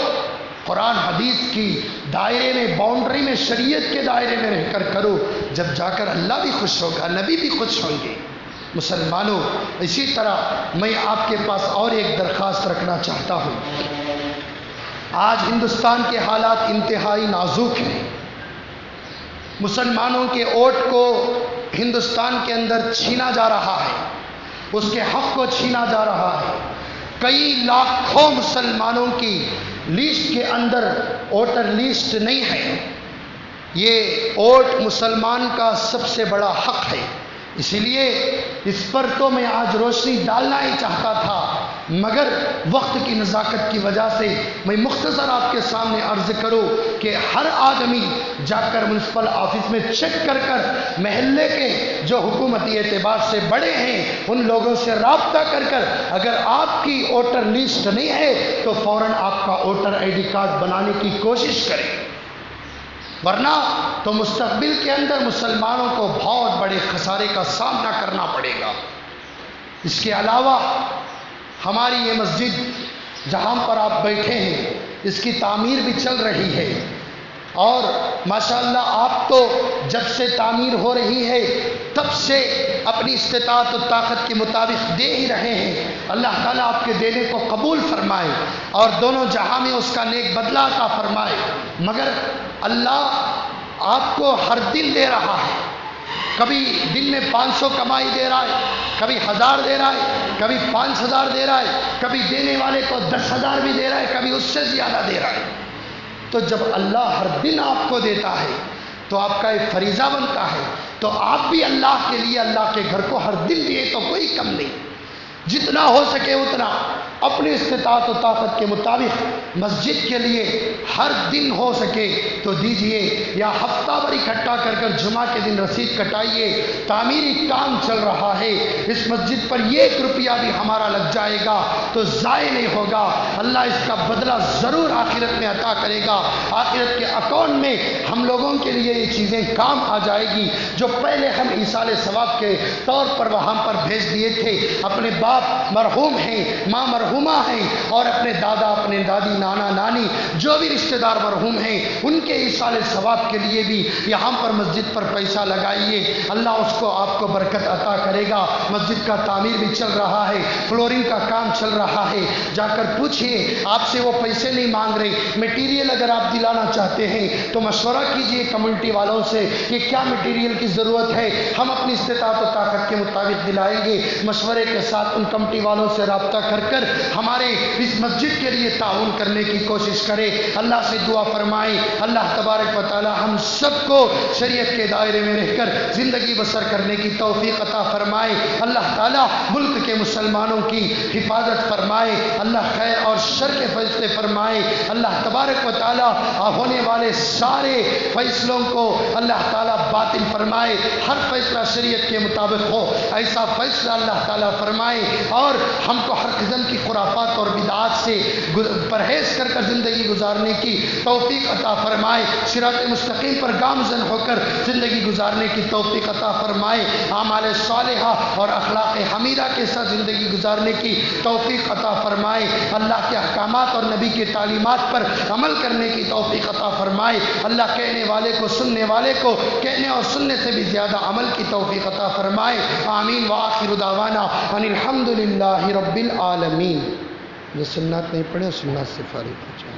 قرآن حدیث کی دائرے میں، باؤنڈری میں، شریعت کے دائرے میں رہ کر کرو، جب جا کر اللہ بھی خوش ہوگا، نبی بھی خوش ہوں گے۔ مسلمانوں، اسی طرح میں آپ کے پاس اور ایک درخواست رکھنا چاہتا ہوں۔ آج ہندوستان کے حالات انتہائی نازک ہیں، مسلمانوں کے ووٹ کو ہندوستان کے اندر چھینا جا رہا ہے، اس کے حق کو چھینا جا رہا ہے۔ کئی لاکھوں مسلمانوں کی لسٹ کے اندر ووٹر لسٹ نہیں ہے۔ یہ ووٹ مسلمان کا سب سے بڑا حق ہے، اسی لیے اس پر تو میں آج روشنی ڈالنا ہی چاہتا تھا، مگر وقت کی نزاکت کی وجہ سے میں مختصر آپ کے سامنے عرض کروں کہ ہر آدمی جا کر میونسپل آفس میں چیک کر کر محلے کے جو حکومتی اعتبار سے بڑے ہیں ان لوگوں سے رابطہ کر کر اگر آپ کی ووٹر لسٹ نہیں ہے تو فوراً آپ کا ووٹر آئی ڈی کارڈ بنانے کی کوشش کریں، ورنہ تو مستقبل کے اندر مسلمانوں کو بہت بڑے خسارے کا سامنا کرنا پڑے گا۔ اس کے علاوہ ہماری یہ مسجد جہاں پر آپ بیٹھے ہیں اس کی تعمیر بھی چل رہی ہے، اور ماشاءاللہ آپ تو جب سے تعمیر ہو رہی ہے تب سے اپنی استطاعت و طاقت کے مطابق دے ہی رہے ہیں۔ اللہ تعالیٰ آپ کے دینے کو قبول فرمائے اور دونوں جہاں میں اس کا نیک بدلہ عطا فرمائے، مگر اللہ آپ کو ہر دن دے رہا ہے، کبھی دن میں 500 کمائی دے رہا ہے، کبھی 1000 دے رہا ہے، کبھی 5000 دے رہا ہے، کبھی دینے والے کو 10,000 بھی دے رہا ہے، کبھی اس سے زیادہ دے رہا ہے۔ تو جب اللہ ہر دن آپ کو دیتا ہے تو آپ کا ایک فریضہ بنتا ہے، تو آپ بھی اللہ کے لیے اللہ کے گھر کو ہر دن دیے تو کوئی کم نہیں، جتنا ہو سکے اتنا اپنی استطاعت و طاقت کے مطابق مسجد کے لیے ہر دن ہو سکے تو دیجئے، یا ہفتہ بھر اکٹھا کر کر جمعہ کے دن رسید کٹائیے۔ تعمیری کام چل رہا ہے، اس مسجد پر 1 روپیہ بھی ہمارا لگ جائے گا تو ضائع نہیں ہوگا، اللہ اس کا بدلہ ضرور آخرت میں عطا کرے گا۔ آخرت کے اکاؤنٹ میں ہم لوگوں کے لیے یہ چیزیں کام آ جائے گی جو پہلے ہم ایصال ثواب کے طور پر وہاں پر بھیج دیے تھے۔ اپنے باپ مرحوم ہیں، ماں مرحومہ ہیں، اور اپنے دادا، اپنے دادی، نانا، نانی، جو بھی رشتہ دار مرحوم ہیں ان کے ایصال ثواب کے لیے بھی یہاں پر مسجد پر پیسہ لگائیے، اللہ اس کو آپ کو برکت عطا کرے گا۔ مسجد کا تعمیر بھی چل رہا ہے، فلورنگ کا کام چل رہا ہے، جا کر پوچھئے، آپ سے وہ پیسے نہیں مانگ رہے، میٹیریل اگر آپ دلانا چاہتے ہیں تو مشورہ کیجئے کمیونٹی والوں سے کہ کیا میٹیریل کی ضرورت ہے، ہم اپنی استطاعت و طاقت کے مطابق دلائیں گے۔ مشورے کے ساتھ ان کمیٹی والوں سے رابطہ کر کر ہمارے اس مسجد کے لیے تعاون کرنے کی کوشش کرے۔ اللہ سے دعا فرمائیں اللہ تبارک و تعالی ہم سب کو شریعت کے دائرے میں رہ کر زندگی بسر کرنے کی توفیق عطا فرمائے۔ اللہ تعالی ملک کے مسلمانوں کی حفاظت فرمائے، اللہ خیر اور شر کے فیصلے فرمائے۔ اللہ تبارک و تعالی ہونے والے سارے فیصلوں کو اللہ تعالی باطل فرمائے، ہر فیصلہ شریعت کے مطابق ہو ایسا فیصلہ اللہ تعالی فرمائے، اور ہم کو ہر قسم کی خرافات اور بدعات سے پرہیز کر کر زندگی گزارنے کی توفیق عطا فرمائے، صراط مستقیم پر گامزن ہو کر زندگی گزارنے کی توفیق عطا فرمائے، اعمال صالحہ اور اخلاق حمیدہ کے ساتھ زندگی گزارنے کی توفیق عطا فرمائے، اللہ کے احکامات اور نبی کے تعلیمات پر عمل کرنے کی توفیق عطا فرمائے، اللہ کہنے والے کو، سننے والے کو کہنے اور سننے سے بھی زیادہ عمل کی توفیق عطا فرمائے۔ آمین وآخر دعوانا ان الحمد للہ رب العالمین۔ جو سنت نہیں پڑھے سنت سے فارغ ہو جائیں۔